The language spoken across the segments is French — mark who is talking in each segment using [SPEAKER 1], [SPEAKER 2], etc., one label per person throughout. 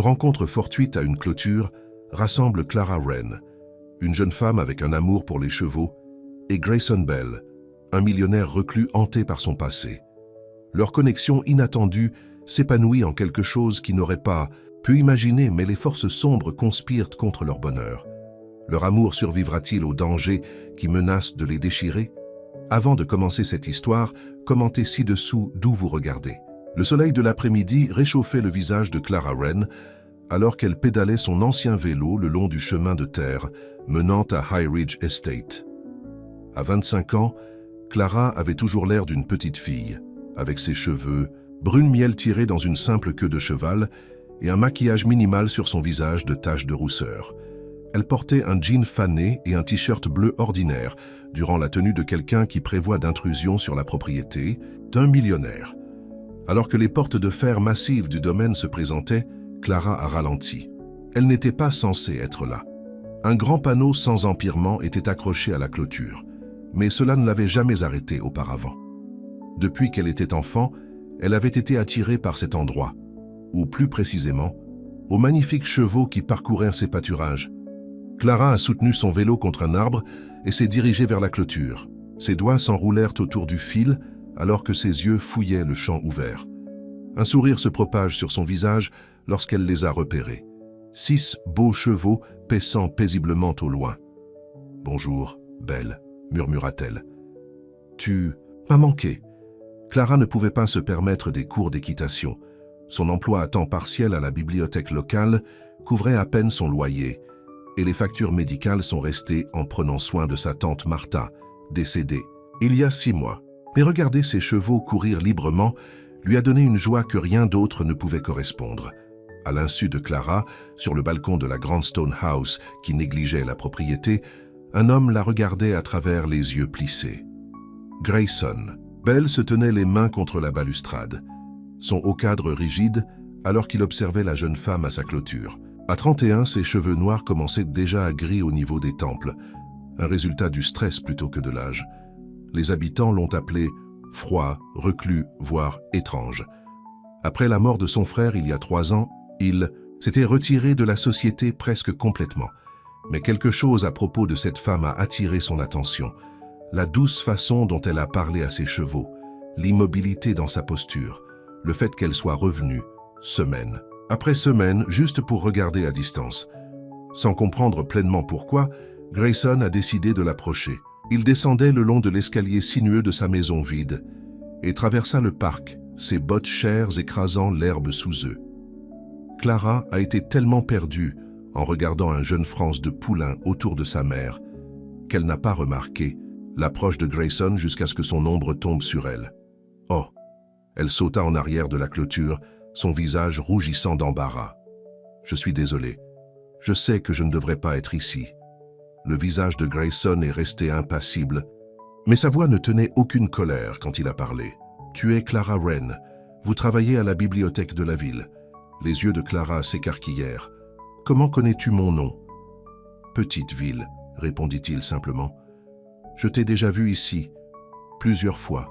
[SPEAKER 1] Une rencontre fortuite à une clôture rassemble Clara Wren, une jeune femme avec un amour pour les chevaux, et Grayson Bell, un millionnaire reclus hanté par son passé. Leur connexion inattendue s'épanouit en quelque chose qui n'aurait pas pu imaginer, mais les forces sombres conspirent contre leur bonheur. Leur amour survivra-t-il aux dangers qui menacent de les déchirer? Avant de commencer cette histoire, commentez ci-dessous d'où vous regardez. Le soleil de l'après-midi réchauffait le visage de Clara Wren alors qu'elle pédalait son ancien vélo le long du chemin de terre menant à High Ridge Estate. À 25 ans, Clara avait toujours l'air d'une petite fille, avec ses cheveux, brune miel tirés dans une simple queue de cheval et un maquillage minimal sur son visage de taches de rousseur. Elle portait un jean fané et un t-shirt bleu ordinaire durant la tenue de quelqu'un qui prévoit d'intrusion sur la propriété d'un millionnaire. Alors que les portes de fer massives du domaine se présentaient, Clara a ralenti. Elle n'était pas censée être là. Un grand panneau sans empirement était accroché à la clôture, mais cela ne l'avait jamais arrêtée auparavant. Depuis qu'elle était enfant, elle avait été attirée par cet endroit, ou plus précisément, aux magnifiques chevaux qui parcouraient ses pâturages. Clara a soutenu son vélo contre un arbre et s'est dirigée vers la clôture. Ses doigts s'enroulèrent autour du fil alors que ses yeux fouillaient le champ ouvert. Un sourire se propage sur son visage lorsqu'elle les a repérés. 6 beaux chevaux paissant paisiblement au loin. « Bonjour, Belle », murmura-t-elle. « Tu m'as manqué. » Clara ne pouvait pas se permettre des cours d'équitation. Son emploi à temps partiel à la bibliothèque locale couvrait à peine son loyer, et les factures médicales sont restées en prenant soin de sa tante Martha, décédée il y a 6 mois. Mais regarder ses chevaux courir librement lui a donné une joie que rien d'autre ne pouvait correspondre. À l'insu de Clara, sur le balcon de la Grand Stone House qui négligeait la propriété, un homme la regardait à travers les yeux plissés. Grayson. Belle se tenait les mains contre la balustrade, son haut cadre rigide, alors qu'il observait la jeune femme à sa clôture. À 31, ses cheveux noirs commençaient déjà à gris au niveau des tempes, un résultat du stress plutôt que de l'âge. Les habitants l'ont appelé froid, reclus, voire étrange. Après la mort de son frère il y a 3 ans, il s'était retiré de la société presque complètement. Mais quelque chose à propos de cette femme a attiré son attention. La douce façon dont elle a parlé à ses chevaux, l'immobilité dans sa posture, le fait qu'elle soit revenue, semaine après semaine, juste pour regarder à distance. Sans comprendre pleinement pourquoi, Grayson a décidé de l'approcher. Il descendait le long de l'escalier sinueux de sa maison vide et traversa le parc, ses bottes chères écrasant l'herbe sous eux. Clara a été tellement perdue en regardant un jeune France de poulain autour de sa mère qu'elle n'a pas remarqué l'approche de Grayson jusqu'à ce que son ombre tombe sur elle. Oh! Elle sauta en arrière de la clôture, son visage rougissant d'embarras. « Je suis désolé. Je sais que je ne devrais pas être ici. » Le visage de Grayson est resté impassible, mais sa voix ne tenait aucune colère quand il a parlé. « Tu es Clara Wren. Vous travaillez à la bibliothèque de la ville. » Les yeux de Clara s'écarquillèrent. « Comment connais-tu mon nom ?»« Petite ville, » répondit-il simplement. « Je t'ai déjà vu ici, plusieurs fois. »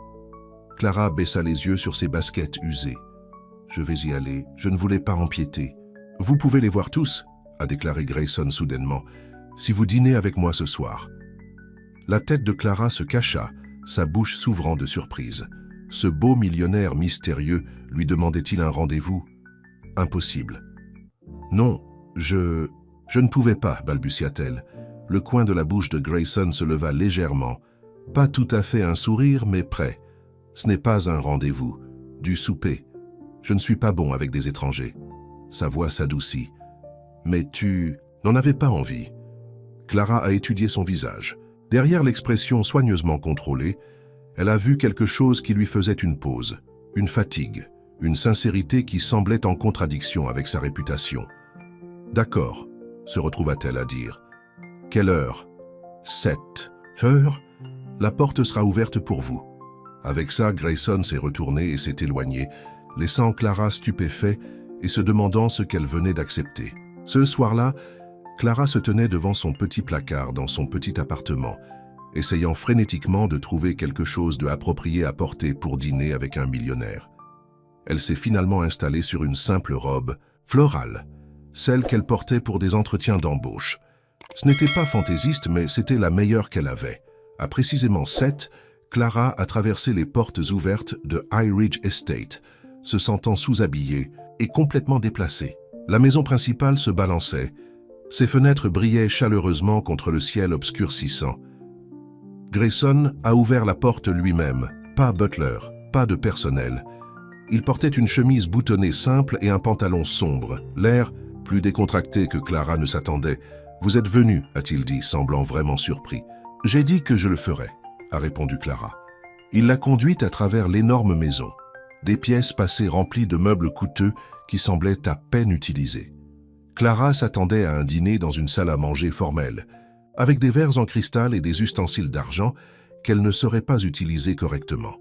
[SPEAKER 1] Clara baissa les yeux sur ses baskets usées. « Je vais y aller, je ne voulais pas empiéter. »« Vous pouvez les voir tous, » a déclaré Grayson soudainement, « si vous dînez avec moi ce soir. » La tête de Clara se cacha, sa bouche s'ouvrant de surprise. Ce beau millionnaire mystérieux lui demandait-il un rendez-vous? Impossible. « Non, je ne pouvais pas, » balbutia-t-elle. Le coin de la bouche de Grayson se leva légèrement. Pas tout à fait un sourire, mais près. Ce n'est pas un rendez-vous, du souper. Je ne suis pas bon avec des étrangers. Sa voix s'adoucit. Mais tu n'en avais pas envie. Clara a étudié son visage. Derrière l'expression soigneusement contrôlée, elle a vu quelque chose qui lui faisait une pause, une fatigue, une sincérité qui semblait en contradiction avec sa réputation. « D'accord, » se retrouva-t-elle à dire. « Quelle heure ?»« 7 heures. La porte sera ouverte pour vous. » Avec ça, Grayson s'est retourné et s'est éloigné, laissant Clara stupéfaite et se demandant ce qu'elle venait d'accepter. Ce soir-là, Clara se tenait devant son petit placard dans son petit appartement, essayant frénétiquement de trouver quelque chose de approprié à porter pour dîner avec un millionnaire. Elle s'est finalement installée sur une simple robe florale, celle qu'elle portait pour des entretiens d'embauche. Ce n'était pas fantaisiste, mais c'était la meilleure qu'elle avait. À précisément 7, Clara a traversé les portes ouvertes de High Ridge Estate, se sentant sous-habillée et complètement déplacée. La maison principale se balançait. Ses fenêtres brillaient chaleureusement contre le ciel obscurcissant. Grayson a ouvert la porte lui-même, pas butler, pas de personnel. Il portait une chemise boutonnée simple et un pantalon sombre, l'air plus décontracté que Clara ne s'attendait. « Vous êtes venu » a-t-il dit, semblant vraiment surpris. « J'ai dit que je le ferais » a répondu Clara. Il l'a conduite à travers l'énorme maison, des pièces passées remplies de meubles coûteux qui semblaient à peine utilisés. Clara s'attendait à un dîner dans une salle à manger formelle, avec des verres en cristal et des ustensiles d'argent qu'elle ne saurait pas utiliser correctement.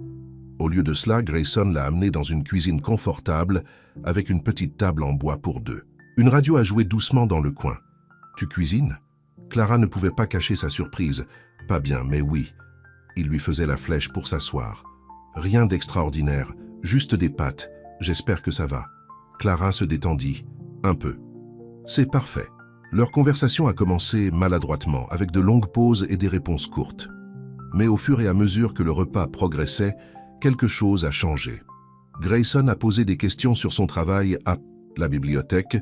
[SPEAKER 1] Au lieu de cela, Grayson l'a amenée dans une cuisine confortable avec une petite table en bois pour deux. Une radio a joué doucement dans le coin. « Tu cuisines » Clara ne pouvait pas cacher sa surprise. « Pas bien, mais oui. » Il lui faisait la flèche pour s'asseoir. « Rien d'extraordinaire, juste des pâtes. J'espère que ça va. » Clara se détendit. Un peu. « C'est parfait. » Leur conversation a commencé maladroitement, avec de longues pauses et des réponses courtes. Mais au fur et à mesure que le repas progressait, quelque chose a changé. Grayson a posé des questions sur son travail à la bibliothèque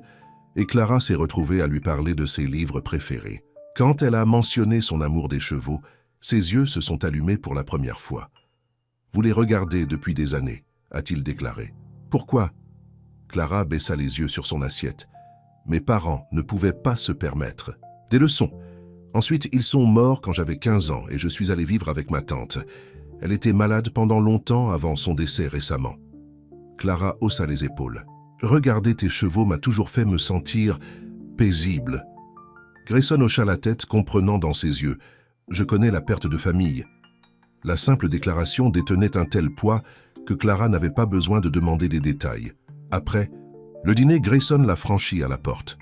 [SPEAKER 1] et Clara s'est retrouvée à lui parler de ses livres préférés. Quand elle a mentionné son amour des chevaux, ses yeux se sont allumés pour la première fois. « Vous les regardez depuis des années » a-t-il déclaré. « Pourquoi » Clara baissa les yeux sur son assiette. « Mes parents ne pouvaient pas se permettre. Des leçons. Ensuite, ils sont morts quand j'avais 15 ans et je suis allé vivre avec ma tante. Elle était malade pendant longtemps avant son décès récemment. » Clara haussa les épaules. « Regarder tes chevaux m'a toujours fait me sentir paisible. » Grayson hocha la tête, comprenant dans ses yeux. « Je connais la perte de famille. » La simple déclaration détenait un tel poids que Clara n'avait pas besoin de demander des détails. Après, le dîner, Grayson l'a franchi à la porte.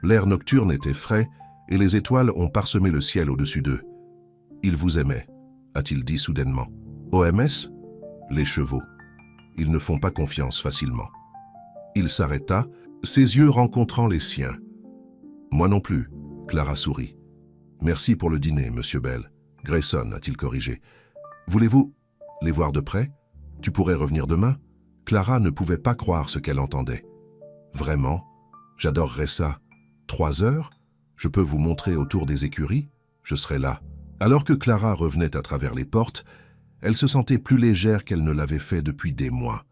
[SPEAKER 1] L'air nocturne était frais et les étoiles ont parsemé le ciel au-dessus d'eux. « Il vous aimait » a-t-il dit soudainement. « OMS » Les chevaux. Ils ne font pas confiance facilement. Il s'arrêta, ses yeux rencontrant les siens. « Moi non plus », Clara sourit. « Merci pour le dîner, Monsieur Bell. » Grayson a-t-il corrigé. « Voulez-vous les voir de près? Tu pourrais revenir demain ?» Clara ne pouvait pas croire ce qu'elle entendait. « Vraiment? J'adorerais ça. 3 heures? Je peux vous montrer autour des écuries? Je serai là. » Alors que Clara revenait à travers les portes, elle se sentait plus légère qu'elle ne l'avait fait depuis des mois,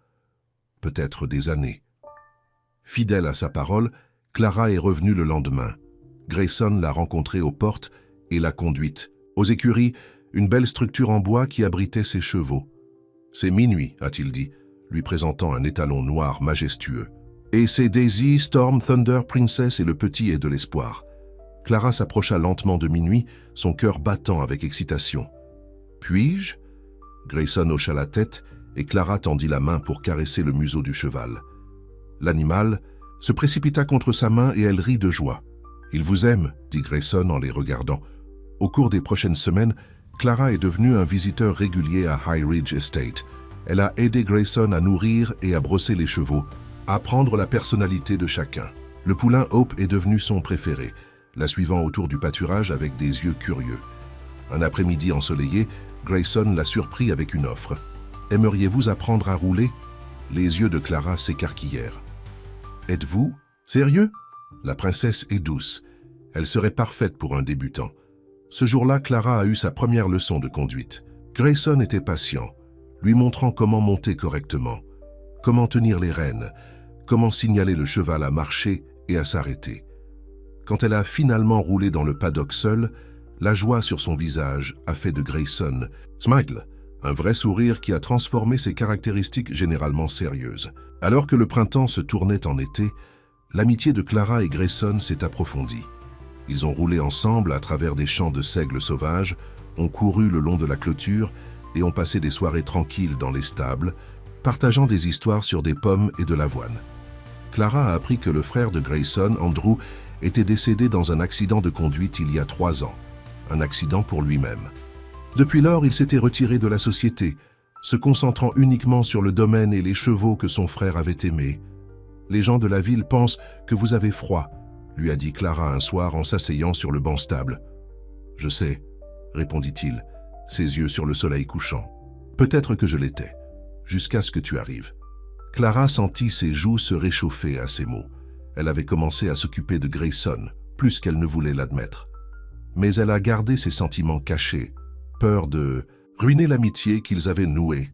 [SPEAKER 1] peut-être des années. Fidèle à sa parole, Clara est revenue le lendemain. Grayson l'a rencontrée aux portes et l'a conduite. Aux écuries, une belle structure en bois qui abritait ses chevaux. « C'est minuit », a-t-il dit, lui présentant un étalon noir majestueux. « Et c'est Daisy, Storm, Thunder, Princess et le petit est de l'espoir. » Clara s'approcha lentement de minuit, son cœur battant avec excitation. « Puis-je » Grayson hocha la tête et Clara tendit la main pour caresser le museau du cheval. L'animal se précipita contre sa main et elle rit de joie. « Il vous aime » dit Grayson en les regardant. Au cours des prochaines semaines, Clara est devenue un visiteur régulier à High Ridge Estate. Elle a aidé Grayson à nourrir et à brosser les chevaux, à apprendre la personnalité de chacun. Le poulain Hope est devenu son préféré, la suivant autour du pâturage avec des yeux curieux. Un après-midi ensoleillé, Grayson l'a surpris avec une offre. « Aimeriez-vous apprendre à rouler ?» Les yeux de Clara s'écarquillèrent. « Êtes-vous sérieux ?» La princesse est douce. Elle serait parfaite pour un débutant. Ce jour-là, Clara a eu sa première leçon de conduite. Grayson était patient, lui montrant comment monter correctement, comment tenir les rênes, comment signaler le cheval à marcher et à s'arrêter. Quand elle a finalement roulé dans le paddock seule, la joie sur son visage a fait de Grayson « Smile », un vrai sourire qui a transformé ses caractéristiques généralement sérieuses. Alors que le printemps se tournait en été, l'amitié de Clara et Grayson s'est approfondie. Ils ont roulé ensemble à travers des champs de seigle sauvages, ont couru le long de la clôture et ont passé des soirées tranquilles dans les stables, partageant des histoires sur des pommes et de l'avoine. Clara a appris que le frère de Grayson, Andrew, était décédé dans un accident de conduite il y a 3 ans, un accident pour lui-même. Depuis lors, il s'était retiré de la société, se concentrant uniquement sur le domaine et les chevaux que son frère avait aimés. Les gens de la ville pensent que vous avez froid, lui a dit Clara un soir en s'asseyant sur le banc stable. Je sais, répondit-il, ses yeux sur le soleil couchant. Peut-être que je l'étais, jusqu'à ce que tu arrives. Clara sentit ses joues se réchauffer à ces mots. Elle avait commencé à s'occuper de Grayson, plus qu'elle ne voulait l'admettre. Mais elle a gardé ses sentiments cachés, peur de ruiner l'amitié qu'ils avaient nouée.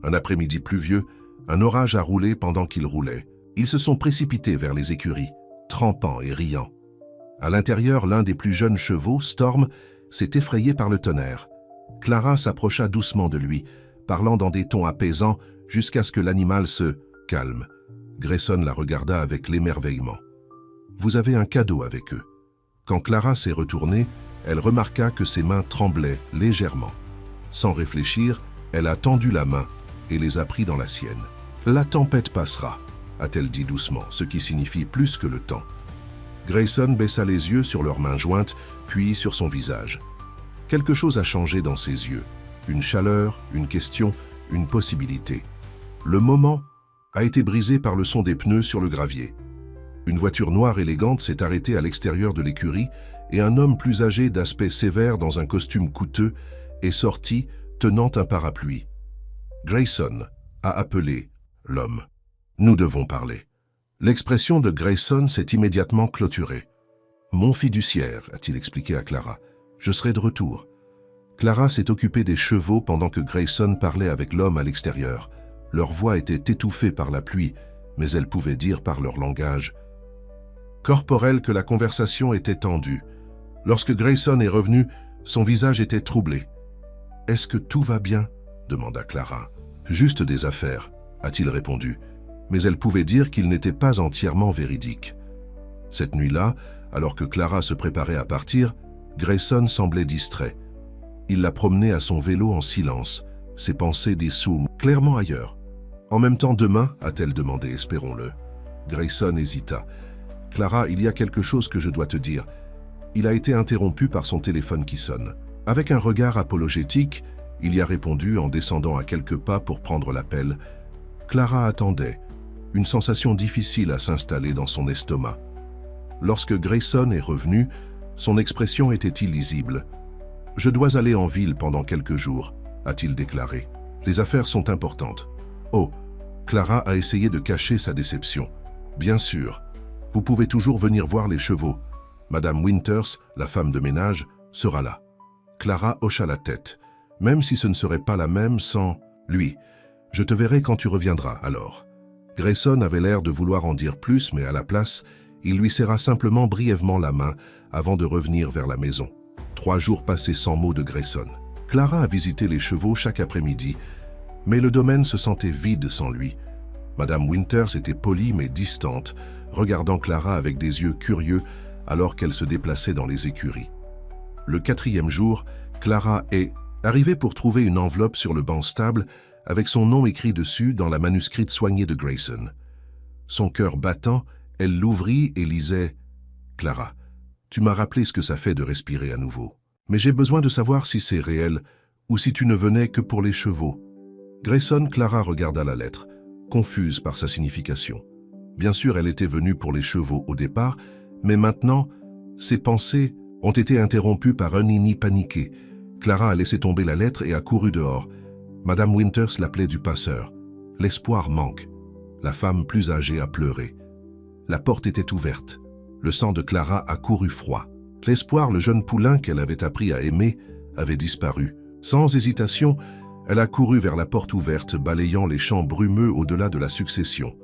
[SPEAKER 1] Un après-midi pluvieux, un orage a roulé pendant qu'ils roulaient. Ils se sont précipités vers les écuries, trempants et riant. À l'intérieur, l'un des plus jeunes chevaux, Storm, s'est effrayé par le tonnerre. Clara s'approcha doucement de lui, parlant dans des tons apaisants jusqu'à ce que l'animal se calme. Grayson la regarda avec l'émerveillement. « Vous avez un cadeau avec eux. » Quand Clara s'est retournée, elle remarqua que ses mains tremblaient légèrement. Sans réfléchir, elle a tendu la main et les a pris dans la sienne. « La tempête passera », a-t-elle dit doucement, ce qui signifie plus que le temps. Grayson baissa les yeux sur leurs mains jointes, puis sur son visage. Quelque chose a changé dans ses yeux. Une chaleur, une question, une possibilité. Le moment a été brisé par le son des pneus sur le gravier. Une voiture noire élégante s'est arrêtée à l'extérieur de l'écurie et un homme plus âgé d'aspect sévère dans un costume coûteux est sorti tenant un parapluie. Grayson a appelé l'homme. « Nous devons parler. » L'expression de Grayson s'est immédiatement clôturée. « Mon fiduciaire, a-t-il expliqué à Clara. Je serai de retour. » Clara s'est occupée des chevaux pendant que Grayson parlait avec l'homme à l'extérieur. Leur voix était étouffée par la pluie, mais elle pouvait dire par leur langage corporel que la conversation était tendue. Lorsque Grayson est revenu, son visage était troublé. « Est-ce que tout va bien ?» demanda Clara. « Juste des affaires, a-t-il répondu, mais elle pouvait dire qu'il n'était pas entièrement véridique. Cette nuit-là, alors que Clara se préparait à partir, Grayson semblait distrait. Il la promenait à son vélo en silence, ses pensées dissoument clairement ailleurs. « En même temps demain ?» a-t-elle demandé, espérons-le. Grayson hésita. « Clara, il y a quelque chose que je dois te dire. » Il a été interrompu par son téléphone qui sonne. Avec un regard apologétique, il y a répondu en descendant à quelques pas pour prendre l'appel. Clara attendait, une sensation difficile à s'installer dans son estomac. Lorsque Grayson est revenu, son expression était illisible. « Je dois aller en ville pendant quelques jours », a-t-il déclaré. « Les affaires sont importantes. » Oh, Clara a essayé de cacher sa déception. « Bien sûr, vous pouvez toujours venir voir les chevaux. Madame Winters, la femme de ménage, sera là. » Clara hocha la tête. « Même si ce ne serait pas la même sans lui. Je te verrai quand tu reviendras, alors. » Grayson avait l'air de vouloir en dire plus, mais à la place, il lui serra simplement brièvement la main avant de revenir vers la maison. 3 jours passés sans mots de Grayson. Clara a visité les chevaux chaque après-midi, mais le domaine se sentait vide sans lui. Madame Winters était polie mais distante, regardant Clara avec des yeux curieux alors qu'elle se déplaçait dans les écuries. Le 4e jour, Clara est arrivée pour trouver une enveloppe sur le banc stable avec son nom écrit dessus dans la manuscrite soignée de Grayson. Son cœur battant, elle l'ouvrit et lisait « Clara, tu m'as rappelé ce que ça fait de respirer à nouveau. Mais j'ai besoin de savoir si c'est réel ou si tu ne venais que pour les chevaux. » Grayson, Clara regarda la lettre, confuse par sa signification. Bien sûr, elle était venue pour les chevaux au départ, mais maintenant, ses pensées ont été interrompues par un nini paniqué. Clara a laissé tomber la lettre et a couru dehors. Madame Winters l'appelait du passeur. L'espoir manque. La femme plus âgée a pleuré. La porte était ouverte. Le sang de Clara a couru froid. L'espoir, le jeune poulain qu'elle avait appris à aimer, avait disparu. Sans hésitation, elle a couru vers la porte ouverte, balayant les champs brumeux au-delà de la succession.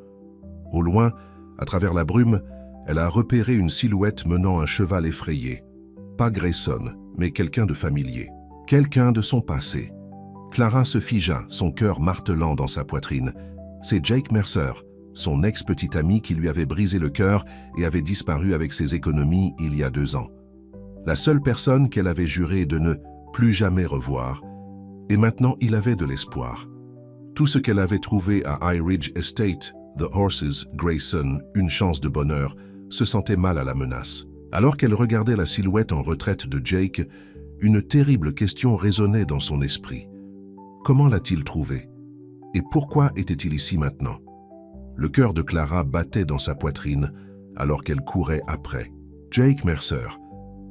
[SPEAKER 1] Au loin, à travers la brume, elle a repéré une silhouette menant un cheval effrayé. Pas Grayson, mais quelqu'un de familier. Quelqu'un de son passé. Clara se figea, son cœur martelant dans sa poitrine. C'est Jake Mercer, son ex-petit ami qui lui avait brisé le cœur et avait disparu avec ses économies il y a 2 ans. La seule personne qu'elle avait juré de ne plus jamais revoir. Et maintenant, il avait de l'espoir. Tout ce qu'elle avait trouvé à High Ridge Estate, The Horses, Grayson, une chance de bonheur, se sentait mal à la menace. Alors qu'elle regardait la silhouette en retraite de Jake, une terrible question résonnait dans son esprit. Comment l'a-t-il trouvé? Et pourquoi était-il ici maintenant? Le cœur de Clara battait dans sa poitrine alors qu'elle courait après. Jake Mercer.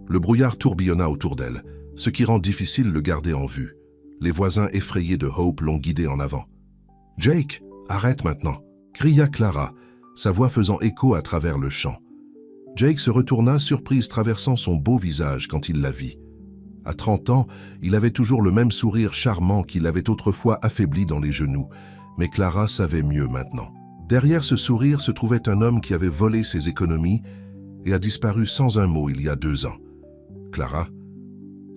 [SPEAKER 1] Le brouillard tourbillonna autour d'elle, ce qui rend difficile le garder en vue. Les voisins effrayés de Hope l'ont guidé en avant. « Jake, arrête maintenant !» cria Clara, sa voix faisant écho à travers le champ. Jake se retourna, surprise traversant son beau visage quand il la vit. À 30 ans, il avait toujours le même sourire charmant qui l'avait autrefois affaibli dans les genoux, mais Clara savait mieux maintenant. Derrière ce sourire se trouvait un homme qui avait volé ses économies et a disparu sans un mot il y a 2 ans. Clara?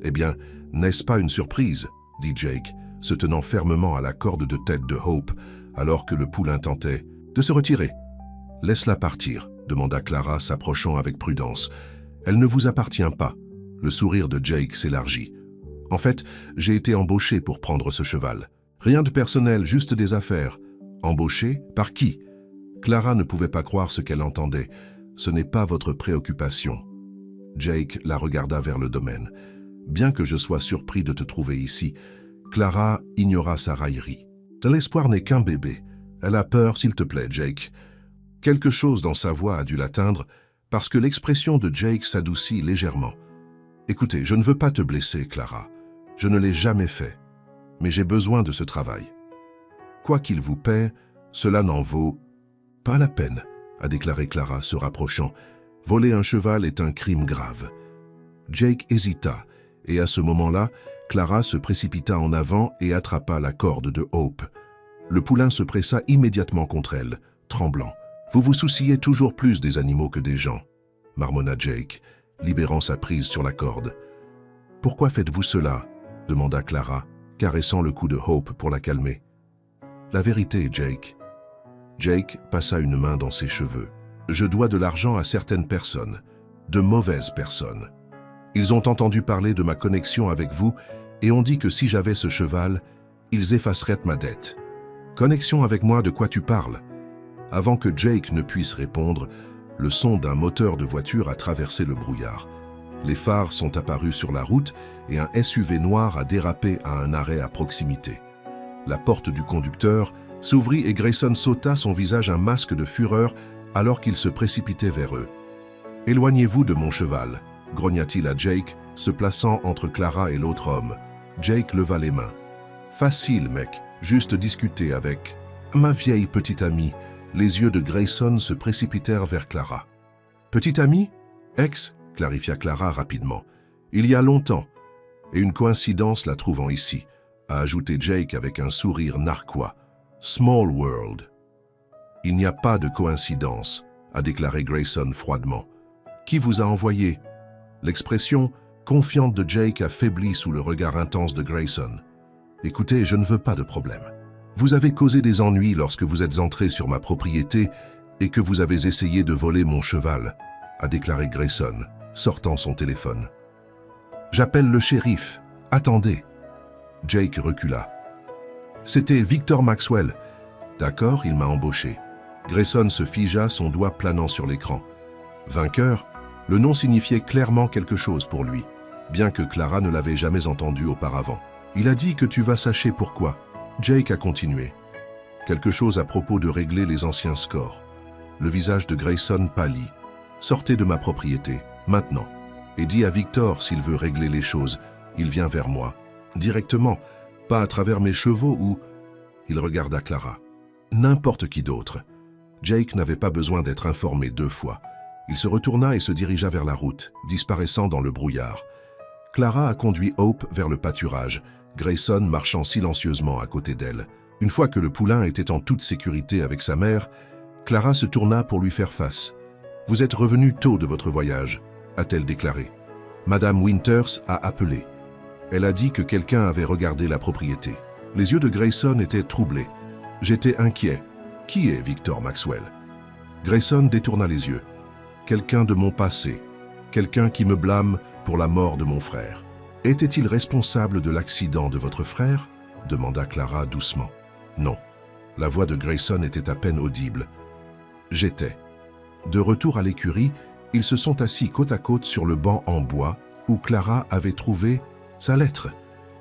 [SPEAKER 1] Eh bien, n'est-ce pas une surprise? Dit Jake, se tenant fermement à la corde de tête de Hope, alors que le poulain tentait de se retirer. « Laisse-la partir », demanda Clara, s'approchant avec prudence. « Elle ne vous appartient pas. » Le sourire de Jake s'élargit. « En fait, j'ai été embauché pour prendre ce cheval. Rien de personnel, juste des affaires. » Embauché? Par qui? Clara ne pouvait pas croire ce qu'elle entendait. « Ce n'est pas votre préoccupation. » Jake la regarda vers le domaine. « Bien que je sois surpris de te trouver ici, Clara ignora sa raillerie. « De l'espoir n'est qu'un bébé. Elle a peur, s'il te plaît, Jake. » Quelque chose dans sa voix a dû l'atteindre parce que l'expression de Jake s'adoucit légèrement. « Écoutez, je ne veux pas te blesser, Clara. Je ne l'ai jamais fait. Mais j'ai besoin de ce travail. Quoi qu'il vous paie, cela n'en vaut pas la peine, » a déclaré Clara, se rapprochant. « Voler un cheval est un crime grave. » Jake hésita, et à ce moment-là, Clara se précipita en avant et attrapa la corde de Hope. Le poulain se pressa immédiatement contre elle, tremblant. « Vous vous souciez toujours plus des animaux que des gens, » marmonna Jake, libérant sa prise sur la corde. « Pourquoi faites-vous cela ?» demanda Clara, caressant le cou de Hope pour la calmer. « La vérité, Jake. » Jake passa une main dans ses cheveux. « Je dois de l'argent à certaines personnes, de mauvaises personnes. Ils ont entendu parler de ma connexion avec vous et ont dit que si j'avais ce cheval, ils effaceraient ma dette. »« Connexion avec moi, de quoi tu parles ?» Avant que Jake ne puisse répondre, le son d'un moteur de voiture a traversé le brouillard. Les phares sont apparus sur la route et un SUV noir a dérapé à un arrêt à proximité. La porte du conducteur s'ouvrit et Grayson sauta, son visage un masque de fureur alors qu'il se précipitait vers eux. « Éloignez-vous de mon cheval !» grogna-t-il à Jake, se plaçant entre Clara et l'autre homme. Jake leva les mains. « Facile, mec, juste discuter avec ma vieille petite amie. » Les yeux de Grayson se précipitèrent vers Clara. « Petite amie ? Ex ?» clarifia Clara rapidement. « Il y a longtemps. Et une coïncidence la trouvant ici, » a ajouté Jake avec un sourire narquois. « Small world. »« Il n'y a pas de coïncidence, » a déclaré Grayson froidement. « Qui vous a envoyé ?» L'expression confiante de Jake a faibli sous le regard intense de Grayson. « Écoutez, je ne veux pas de problème. Vous avez causé des ennuis lorsque vous êtes entré sur ma propriété et que vous avez essayé de voler mon cheval, » a déclaré Grayson, sortant son téléphone. « J'appelle le shérif. Attendez. » Jake recula. « C'était Victor Maxwell. »« D'accord, il m'a embauché. » Grayson se figea, son doigt planant sur l'écran. Vainqueur, le nom signifiait clairement quelque chose pour lui, bien que Clara ne l'avait jamais entendu auparavant. « Il a dit que tu vas sacher pourquoi. » Jake a continué. « Quelque chose à propos de régler les anciens scores. » Le visage de Grayson pâlit. « Sortez de ma propriété, maintenant, et dis à Victor s'il veut régler les choses. Il vient vers moi, directement, pas à travers mes chevaux ou... » Il regarda Clara. « N'importe qui d'autre. » Jake n'avait pas besoin d'être informé 2 fois. Il se retourna et se dirigea vers la route, disparaissant dans le brouillard. Clara a conduit Hope vers le pâturage, Grayson marchant silencieusement à côté d'elle. Une fois que le poulain était en toute sécurité avec sa mère, Clara se tourna pour lui faire face. « Vous êtes revenu tôt de votre voyage », a-t-elle déclaré. Madame Winters a appelé. Elle a dit que quelqu'un avait regardé la propriété. Les yeux de Grayson étaient troublés. « J'étais inquiet. Qui est Victor Maxwell ?» Grayson détourna les yeux. « Quelqu'un de mon passé. Quelqu'un qui me blâme pour la mort de mon frère. » « Était-il responsable de l'accident de votre frère ?» demanda Clara doucement. « Non. » La voix de Grayson était à peine audible. « J'étais. » De retour à l'écurie, ils se sont assis côte à côte sur le banc en bois où Clara avait trouvé sa lettre,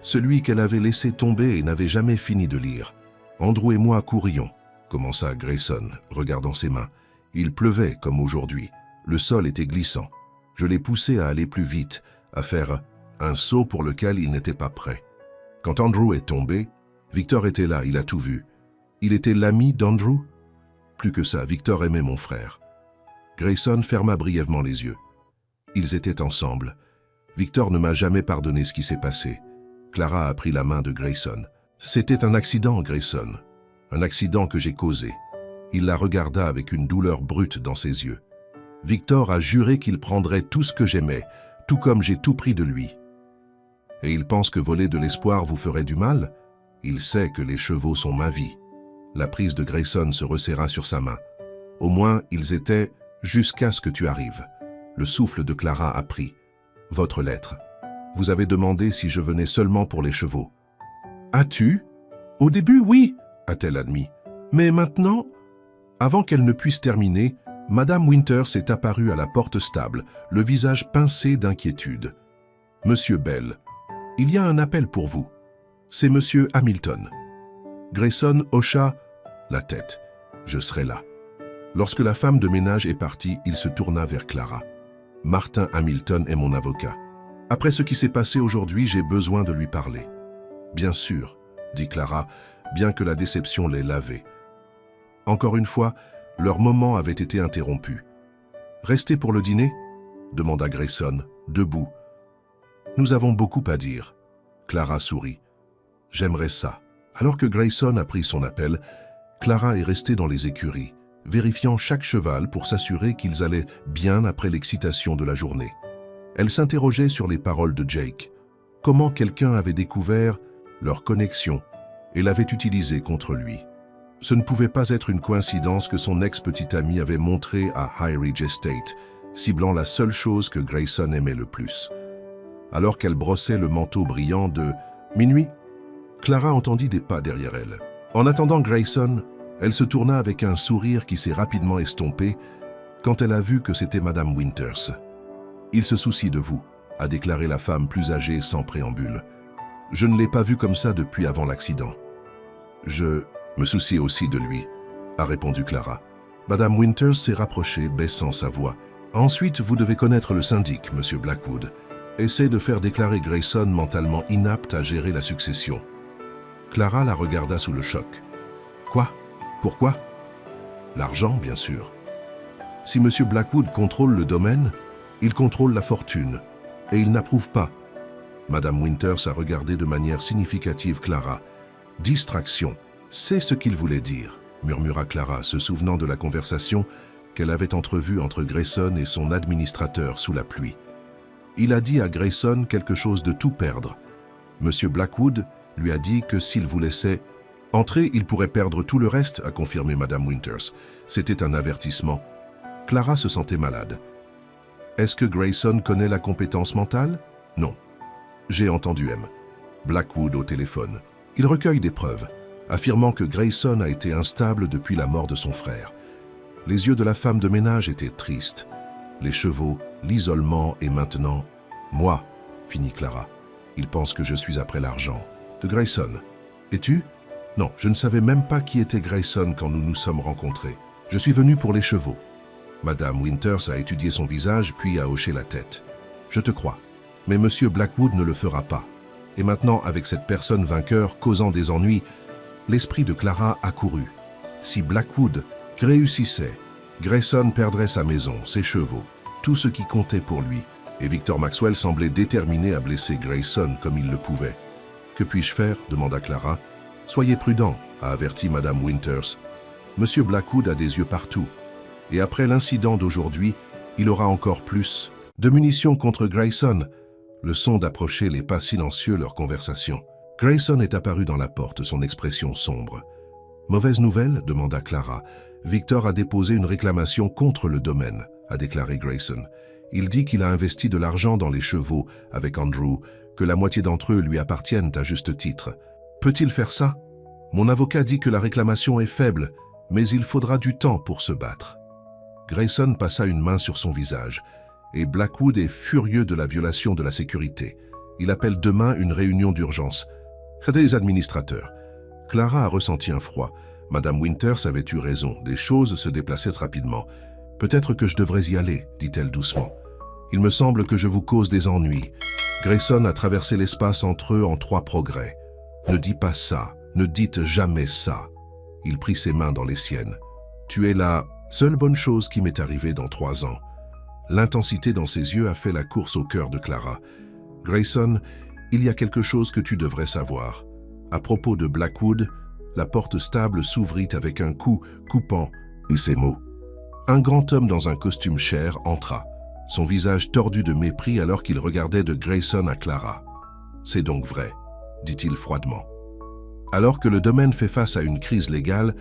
[SPEAKER 1] celui qu'elle avait laissé tomber et n'avait jamais fini de lire. « Andrew et moi courions. commença Grayson, regardant ses mains. Il pleuvait comme aujourd'hui. Le sol était glissant. Je l'ai poussé à aller plus vite, à faire un saut pour lequel il n'était pas prêt. Quand Andrew est tombé, Victor était là, il a tout vu. Il était l'ami d'Andrew? Plus que ça, Victor aimait mon frère. Grayson ferma brièvement les yeux. Ils étaient ensemble. Victor ne m'a jamais pardonné ce qui s'est passé. Clara a pris la main de Grayson. C'était un accident, Grayson. Un accident que j'ai causé. Il la regarda avec une douleur brute dans ses yeux. Victor a juré qu'il prendrait tout ce que j'aimais, tout comme j'ai tout pris de lui. Et il pense que voler de l'espoir vous ferait du mal? Il sait que les chevaux sont ma vie. La prise de Grayson se resserra sur sa main. Au moins, ils étaient jusqu'à ce que tu arrives. Le souffle de Clara a pris. Votre lettre. Vous avez demandé si je venais seulement pour les chevaux. As-tu? Au début, oui, a-t-elle admis. Mais maintenant? Avant qu'elle ne puisse terminer, Madame Winters est apparue à la porte stable, le visage pincé d'inquiétude. Monsieur Bell, il y a un appel pour vous. C'est Monsieur Hamilton. Grayson hocha la tête. Je serai là. Lorsque la femme de ménage est partie, il se tourna vers Clara. Martin Hamilton est mon avocat. Après ce qui s'est passé aujourd'hui, j'ai besoin de lui parler. Bien sûr, dit Clara, bien que la déception l'ait lavée. Encore une fois, leur moment avait été interrompu. Restez pour le dîner? Demanda Grayson, debout. Nous avons beaucoup à dire. Clara sourit. J'aimerais ça. Alors que Grayson a pris son appel, Clara est restée dans les écuries, vérifiant chaque cheval pour s'assurer qu'ils allaient bien après l'excitation de la journée. Elle s'interrogeait sur les paroles de Jake. Comment quelqu'un avait découvert leur connexion et l'avait utilisée contre lui. Ce ne pouvait pas être une coïncidence que son ex-petite amie avait montré à High Ridge Estate, ciblant la seule chose que Grayson aimait le plus. Alors qu'elle brossait le manteau brillant de minuit, Clara entendit des pas derrière elle. En attendant Grayson, elle se tourna avec un sourire qui s'est rapidement estompé quand elle a vu que c'était Madame Winters. « Il se soucie de vous », a déclaré la femme plus âgée sans préambule. « Je ne l'ai pas vu comme ça depuis avant l'accident. »« Je me soucie aussi de lui », a répondu Clara. Madame Winters s'est rapprochée, baissant sa voix. « Ensuite, vous devez connaître le syndic, Monsieur Blackwood. Essaie de faire déclarer Grayson mentalement inapte à gérer la succession. » Clara la regarda sous le choc. « Quoi? Pourquoi? » ?»« L'argent, bien sûr. Si Monsieur Blackwood contrôle le domaine, il contrôle la fortune, et il n'approuve pas. » Madame Winters a regardé de manière significative Clara. « Distraction, c'est ce qu'il voulait dire, » murmura Clara, se souvenant de la conversation qu'elle avait entrevue entre Grayson et son administrateur sous la pluie. Il a dit à Grayson quelque chose de tout perdre. Monsieur Blackwood lui a dit que s'il vous laissait entrer, il pourrait perdre tout le reste, a confirmé Madame Winters. C'était un avertissement. Clara se sentait malade. Est-ce que Grayson connaît la compétence mentale? Non. J'ai entendu M. Blackwood au téléphone. Il recueille des preuves, affirmant que Grayson a été instable depuis la mort de son frère. Les yeux de la femme de ménage étaient tristes. Les chevaux, l'isolement et maintenant... Moi, finit Clara. Il pense que je suis après l'argent. De Grayson. Et tu? Non, je ne savais même pas qui était Grayson quand nous nous sommes rencontrés. Je suis venu pour les chevaux. Madame Winters a étudié son visage puis a hoché la tête. Je te crois. Mais Monsieur Blackwood ne le fera pas. Et maintenant, avec cette personne vainqueur causant des ennuis, l'esprit de Clara accourut. Si Blackwood réussissait, Grayson perdrait sa maison, ses chevaux, tout ce qui comptait pour lui. Et Victor Maxwell semblait déterminé à blesser Grayson comme il le pouvait. « Que puis-je faire » demanda Clara. « Soyez prudent » a averti Madame Winters. « Monsieur Blackwood a des yeux partout. Et après l'incident d'aujourd'hui, il aura encore plus de munitions contre Grayson. » Le son d'approcher les pas silencieux leur conversation. Grayson est apparu dans la porte, son expression sombre. « Mauvaise nouvelle » demanda Clara. « Victor a déposé une réclamation contre le domaine » a déclaré Grayson. Il dit qu'il a investi de l'argent dans les chevaux avec Andrew, que la moitié d'entre eux lui appartiennent à juste titre. Peut-il faire ça? Mon avocat dit que la réclamation est faible, mais il faudra du temps pour se battre. Grayson passa une main sur son visage, et Blackwood est furieux de la violation de la sécurité. Il appelle demain une réunion d'urgence. Des administrateurs. Clara a ressenti un froid. Madame Winters avait eu raison, des choses se déplaçaient rapidement. « Peut-être que je devrais y aller, dit-elle doucement. Il me semble que je vous cause des ennuis. Grayson a traversé l'espace entre eux en 3 progrès. Ne dis pas ça, ne dites jamais ça. » Il prit ses mains dans les siennes. « Tu es la seule bonne chose qui m'est arrivée dans 3 ans. » L'intensité dans ses yeux a fait la course au cœur de Clara. « Grayson, il y a quelque chose que tu devrais savoir. À propos de Blackwood, la porte stable s'ouvrit avec un coup coupant et ces mots. Un grand homme dans un costume cher entra, son visage tordu de mépris alors qu'il regardait de Grayson à Clara. « C'est donc vrai, » dit-il froidement. « Alors que le domaine fait face à une crise légale,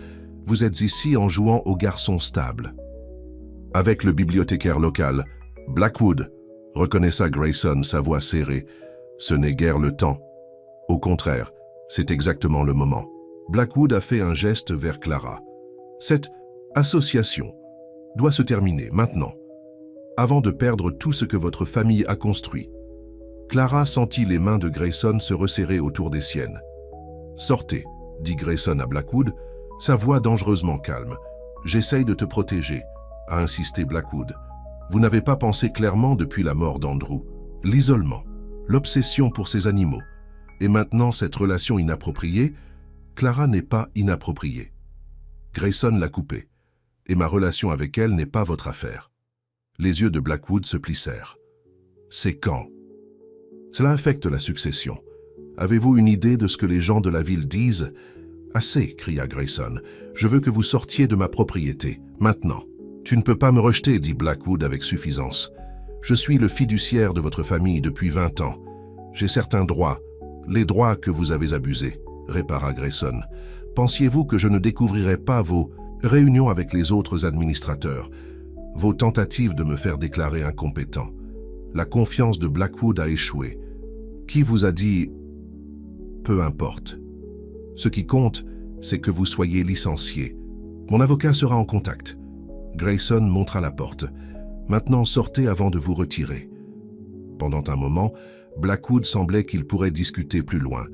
[SPEAKER 1] vous êtes ici en jouant au garçon stable. » Avec le bibliothécaire local, Blackwood, reconnaissa Grayson, sa voix serrée. Ce n'est guère le temps. Au contraire, c'est exactement le moment. Blackwood a fait un geste vers Clara. Cette association doit se terminer maintenant, avant de perdre tout ce que votre famille a construit. Clara sentit les mains de Grayson se resserrer autour des siennes. « Sortez, » dit Grayson à Blackwood, sa voix dangereusement calme. « J'essaye de te protéger », a insisté Blackwood. « Vous n'avez pas pensé clairement depuis la mort d'Andrew. L'isolement, l'obsession pour ces animaux. Et maintenant, cette relation inappropriée, Clara n'est pas inappropriée. Grayson l'a coupée, et ma relation avec elle n'est pas votre affaire. » Les yeux de Blackwood se plissèrent. « C'est quand? Cela affecte la succession. Avez-vous une idée de ce que les gens de la ville disent? »« Assez, » cria Grayson. « Je veux que vous sortiez de ma propriété, maintenant. »« Tu ne peux pas me rejeter, » dit Blackwood avec suffisance. « Je suis le fiduciaire de votre famille depuis 20 ans. J'ai certains droits, les droits que vous avez abusés, » répara Grayson. « Pensiez-vous que je ne découvrirais pas vos réunions avec les autres administrateurs, vos tentatives de me faire déclarer incompétent? La confiance de Blackwood a échoué. Qui vous a dit? Peu importe. Ce qui compte, c'est que vous soyez licencié. Mon avocat sera en contact. » Grayson montra la porte. « Maintenant, sortez avant de vous retirer. » Pendant un moment, Blackwood semblait qu'il pourrait discuter plus loin.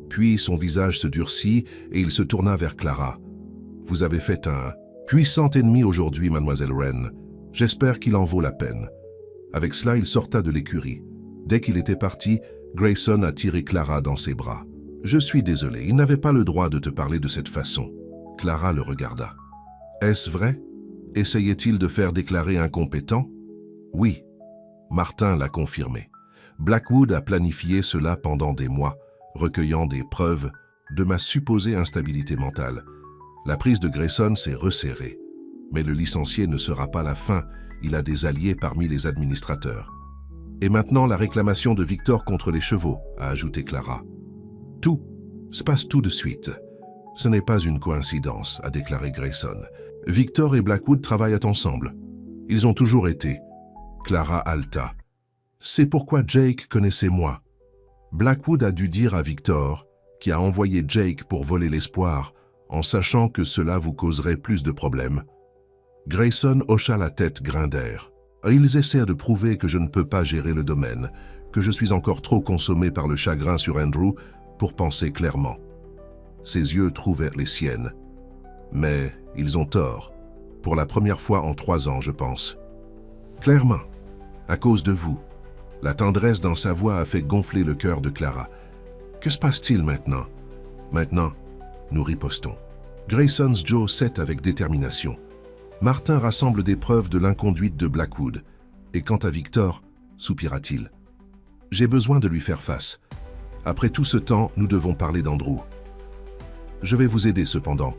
[SPEAKER 1] Puis son visage se durcit et il se tourna vers Clara. « Vous avez fait un puissant ennemi aujourd'hui, mademoiselle Wren. J'espère qu'il en vaut la peine. » Avec cela, il sorta de l'écurie. Dès qu'il était parti, Grayson a tiré Clara dans ses bras. « Je suis désolé, il n'avait pas le droit de te parler de cette façon. » Clara le regarda. « Est-ce vrai? Essayait-il de faire déclarer incompétent? » « Oui. » Martin l'a confirmé. Blackwood a planifié cela pendant des mois, recueillant des preuves de ma supposée instabilité mentale. La prise de Grayson s'est resserrée. Mais le licencié ne sera pas la fin, il a des alliés parmi les administrateurs. « Et maintenant la réclamation de Victor contre les chevaux, » a ajouté Clara. « Tout se passe tout de suite. Ce n'est pas une coïncidence, » a déclaré Grayson. « Victor et Blackwood travaillent ensemble. Ils ont toujours été. » Clara haleta. « C'est pourquoi Jake connaissait moi. » Blackwood a dû dire à Victor, qui a envoyé Jake pour voler l'espoir, en sachant que cela vous causerait plus de problèmes. Grayson hocha la tête Grinder. Ils essaient de prouver que je ne peux pas gérer le domaine, que je suis encore trop consommé par le chagrin sur Andrew pour penser clairement. Ses yeux trouvèrent les siennes. Mais ils ont tort. Pour la première fois en 3 ans, je pense. Clairement, à cause de vous. La tendresse dans sa voix a fait gonfler le cœur de Clara. Que se passe-t-il maintenant? Maintenant, nous ripostons. Grayson's Joe cède avec détermination. Martin rassemble des preuves de l'inconduite de Blackwood. Et quant à Victor, soupira-t-il. J'ai besoin de lui faire face. Après tout ce temps, nous devons parler d'Andrew. Je vais vous aider cependant.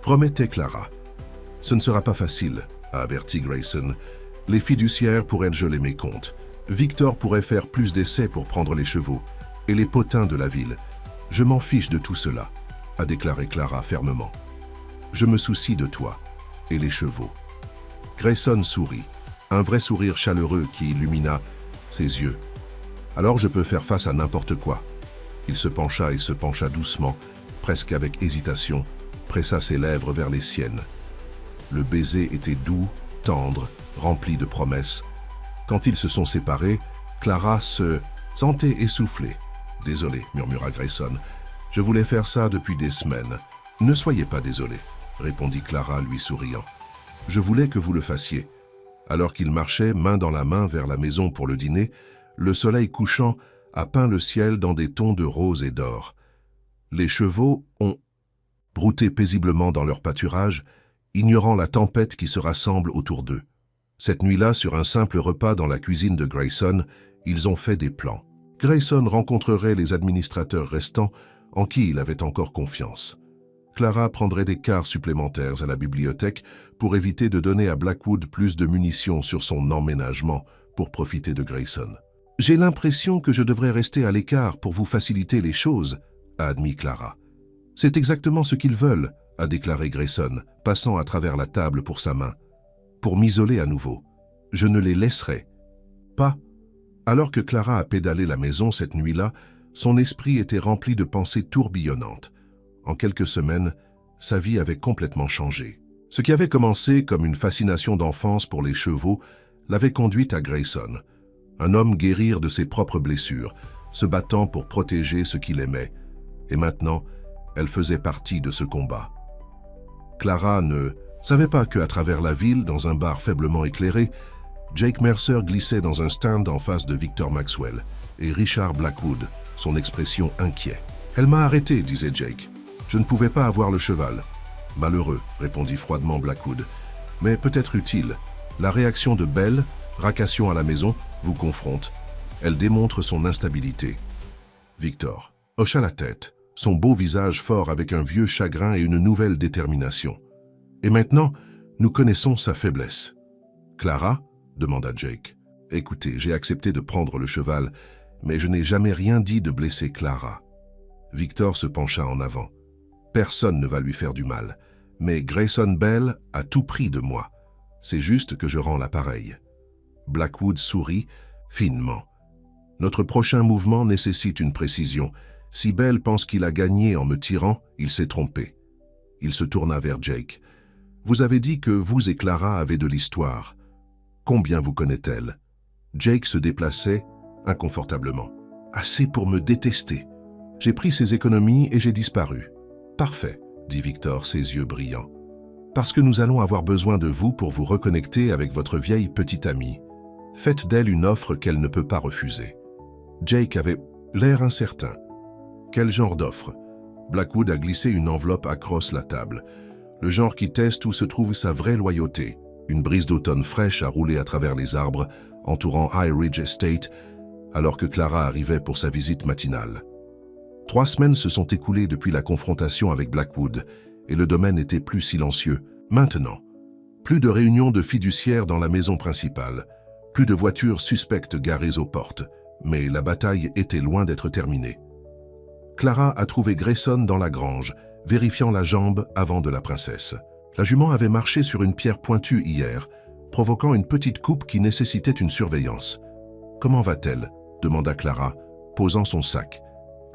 [SPEAKER 1] Promettez Clara. Ce ne sera pas facile, a averti Grayson. Les fiduciaires pourraient geler mes comptes. Victor pourrait faire plus d'essais pour prendre les chevaux. Et les potins de la ville. Je m'en fiche de tout cela, a déclaré Clara fermement. Je me soucie de toi et les chevaux. Grayson sourit, un vrai sourire chaleureux qui illumina ses yeux. Alors je peux faire face à n'importe quoi. Il se pencha et se pencha doucement, presque avec hésitation, pressa ses lèvres vers les siennes. Le baiser était doux, tendre, rempli de promesses. Quand ils se sont séparés, Clara se sentait essoufflée. « Désolé, » murmura Grayson. « Je voulais faire ça depuis des semaines. Ne soyez pas désolé. répondit Clara, lui souriant. « Je voulais que vous le fassiez. » Alors qu'ils marchaient main dans la main vers la maison pour le dîner, le soleil couchant a peint le ciel dans des tons de rose et d'or. Les chevaux ont brouté paisiblement dans leur pâturage, ignorant la tempête qui se rassemble autour d'eux. Cette nuit-là, sur un simple repas dans la cuisine de Grayson, ils ont fait des plans. Grayson rencontrerait les administrateurs restants en qui il avait encore confiance. Clara prendrait des quarts supplémentaires à la bibliothèque pour éviter de donner à Blackwood plus de munitions sur son emménagement pour profiter de Grayson. « J'ai l'impression que je devrais rester à l'écart pour vous faciliter les choses », a admis Clara. « C'est exactement ce qu'ils veulent », a déclaré Grayson, passant à travers la table pour sa main. « Pour m'isoler à nouveau. Je ne les laisserai pas. » Alors que Clara a pédalé la maison cette nuit-là, son esprit était rempli de pensées tourbillonnantes. En quelques semaines, sa vie avait complètement changé. Ce qui avait commencé comme une fascination d'enfance pour les chevaux l'avait conduite à Grayson, un homme guérir de ses propres blessures, se battant pour protéger ce qu'il aimait. Et maintenant, elle faisait partie de ce combat. Clara ne savait pas qu'à travers la ville, dans un bar faiblement éclairé, Jake Mercer glissait dans un stand en face de Victor Maxwell et Richard Blackwood, son expression inquiet. « Elle m'a arrêté, disait Jake. Je ne pouvais pas avoir le cheval. »« Malheureux, répondit froidement Blackwood. Mais peut-être utile. La réaction de Belle, racation à la maison, vous confronte. Elle démontre son instabilité. » Victor hocha la tête, son beau visage fort avec un vieux chagrin et une nouvelle détermination. « Et maintenant, nous connaissons sa faiblesse. »« Clara ?» demanda Jake. « Écoutez, j'ai accepté de prendre le cheval, mais je n'ai jamais rien dit de blesser Clara. » Victor se pencha en avant. « Personne ne va lui faire du mal, mais Grayson Bell a tout pris de moi. C'est juste que je rends l'appareil. » Blackwood sourit finement. « Notre prochain mouvement nécessite une précision. Si Bell pense qu'il a gagné en me tirant, il s'est trompé. » Il se tourna vers Jake. « Vous avez dit que vous et Clara avez de l'histoire. Combien vous connaît-elle » Jake se déplaçait inconfortablement. « Assez pour me détester. J'ai pris ses économies et j'ai disparu. »« Parfait, » dit Victor, ses yeux brillants. « Parce que nous allons avoir besoin de vous pour vous reconnecter avec votre vieille petite amie. Faites d'elle une offre qu'elle ne peut pas refuser. » Jake avait l'air incertain. « Quel genre d'offre » Blackwood a glissé une enveloppe across la table. Le genre qui teste où se trouve sa vraie loyauté. Une brise d'automne fraîche a roulé à travers les arbres, entourant High Ridge Estate, alors que Clara arrivait pour sa visite matinale. 3 semaines se sont écoulées depuis la confrontation avec Blackwood, et le domaine était plus silencieux. Maintenant, plus de réunions de fiduciaires dans la maison principale, plus de voitures suspectes garées aux portes, mais la bataille était loin d'être terminée. Clara a trouvé Grayson dans la grange, vérifiant la jambe avant de la princesse. La jument avait marché sur une pierre pointue hier, provoquant une petite coupe qui nécessitait une surveillance. « Comment va-t-elle » demanda Clara, posant son sac.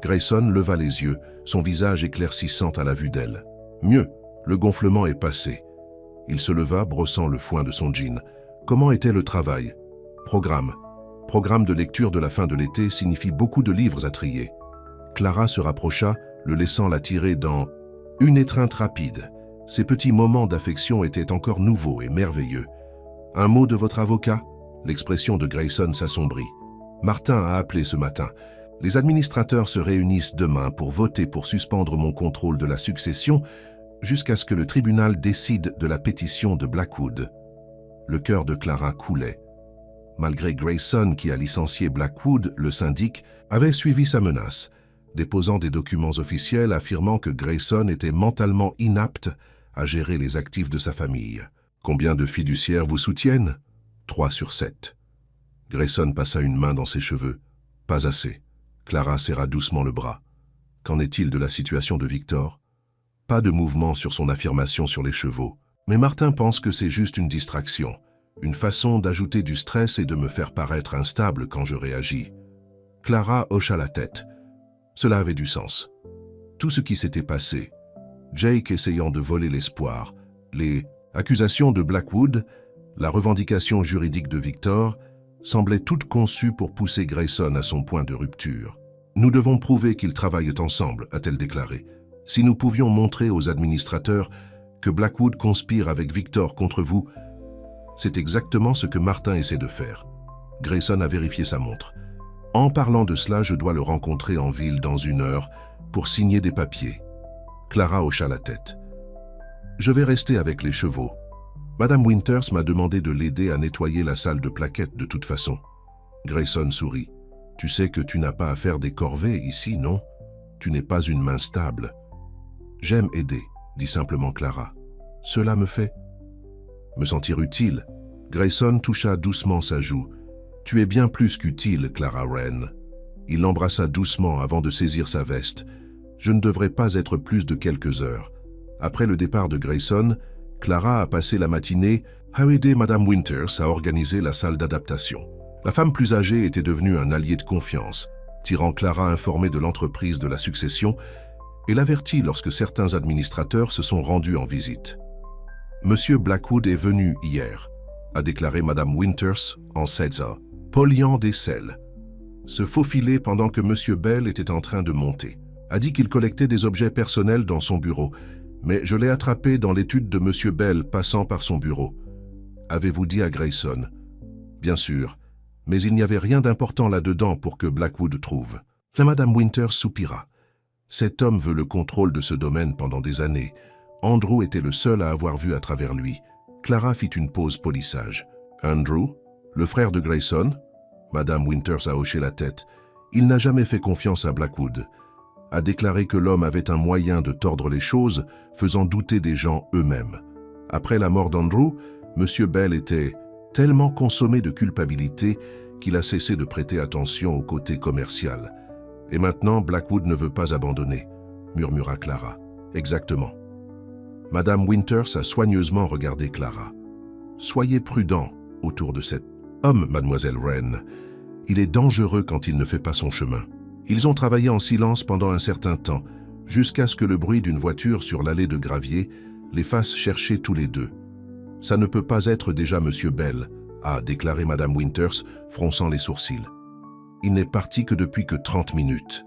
[SPEAKER 1] Grayson leva les yeux, son visage éclaircissant à la vue d'elle. « Mieux, le gonflement est passé. » Il se leva, brossant le foin de son jean. « Comment était le travail ?»« Programme. Programme de lecture de la fin de l'été signifie beaucoup de livres à trier. » Clara se rapprocha, le laissant la tirer dans une étreinte rapide. Ces petits moments d'affection étaient encore nouveaux et merveilleux. « Un mot de votre avocat ?» L'expression de Grayson s'assombrit. « Martin a appelé ce matin. Les administrateurs se réunissent demain pour voter pour suspendre mon contrôle de la succession jusqu'à ce que le tribunal décide de la pétition de Blackwood. » Le cœur de Clara coulait. Malgré Grayson qui a licencié Blackwood, le syndic avait suivi sa menace, déposant des documents officiels affirmant que Grayson était mentalement inapte à gérer les actifs de sa famille. « Combien de fiduciaires vous soutiennent ?»« 3 sur 7. » Grayson passa une main dans ses cheveux. « Pas assez. » Clara serra doucement le bras. « Qu'en est-il de la situation de Victor ?» Pas de mouvement sur son affirmation sur les chevaux. Mais Martin pense que c'est juste une distraction, une façon d'ajouter du stress et de me faire paraître instable quand je réagis. Clara hocha la tête. Cela avait du sens. Tout ce qui s'était passé, Jake essayant de voler l'espoir, les accusations de Blackwood, la revendication juridique de Victor, semblaient toutes conçues pour pousser Grayson à son point de rupture. « Nous devons prouver qu'ils travaillent ensemble », a-t-elle déclaré. « Si nous pouvions montrer aux administrateurs que Blackwood conspire avec Victor contre vous. C'est exactement ce que Martin essaie de faire. Grayson a vérifié sa montre. En parlant de cela, je dois le rencontrer en ville dans 1 heure pour signer des papiers. Clara hocha la tête. Je vais rester avec les chevaux. Madame Winters m'a demandé de l'aider à nettoyer la salle de plaquettes de toute façon. Grayson sourit. Tu sais que tu n'as pas à faire des corvées ici, non? Tu n'es pas une main stable. J'aime aider, dit simplement Clara. Cela me fait me sentir utile. Grayson toucha doucement sa joue. Tu es bien plus qu'utile, Clara Wren. Il l'embrassa doucement avant de saisir sa veste. Je ne devrais pas être plus de quelques heures. Après le départ de Grayson, Clara a passé la matinée à aider Madame Winters à organiser la salle d'adaptation. La femme plus âgée était devenue un allié de confiance, tirant Clara informée de l'entreprise de la succession et l'avertit lorsque certains administrateurs se sont rendus en visite. Monsieur Blackwood est venu hier, a déclaré Madame Winters en César, poliant des selles. Se faufiler pendant que Monsieur Bell était en train de monter. A dit qu'il collectait des objets personnels dans son bureau, mais je l'ai attrapé dans l'étude de Monsieur Bell passant par son bureau. Avez-vous dit à Grayson? Bien sûr, mais il n'y avait rien d'important là-dedans pour que Blackwood trouve. La Madame Winters soupira. Cet homme veut le contrôle de ce domaine pendant des années. Andrew était le seul à avoir vu à travers lui. Clara fit une pause polissage. Andrew, le frère de Grayson? Madame Winters a hoché la tête. Il n'a jamais fait confiance à Blackwood. A déclaré que l'homme avait un moyen de tordre les choses, faisant douter des gens eux-mêmes. Après la mort d'Andrew, Monsieur Bell était tellement consommé de culpabilité qu'il a cessé de prêter attention au côté commercial. Et maintenant, Blackwood ne veut pas abandonner, murmura Clara. Exactement. Madame Winters a soigneusement regardé Clara. Soyez prudent autour de cet homme, mademoiselle Wren. Il est dangereux quand il ne fait pas son chemin. Ils ont travaillé en silence pendant un certain temps, jusqu'à ce que le bruit d'une voiture sur l'allée de gravier les fasse chercher tous les deux. Ça ne peut pas être déjà Monsieur Bell, a déclaré Madame Winters, fronçant les sourcils. Il n'est parti que depuis que 30 minutes.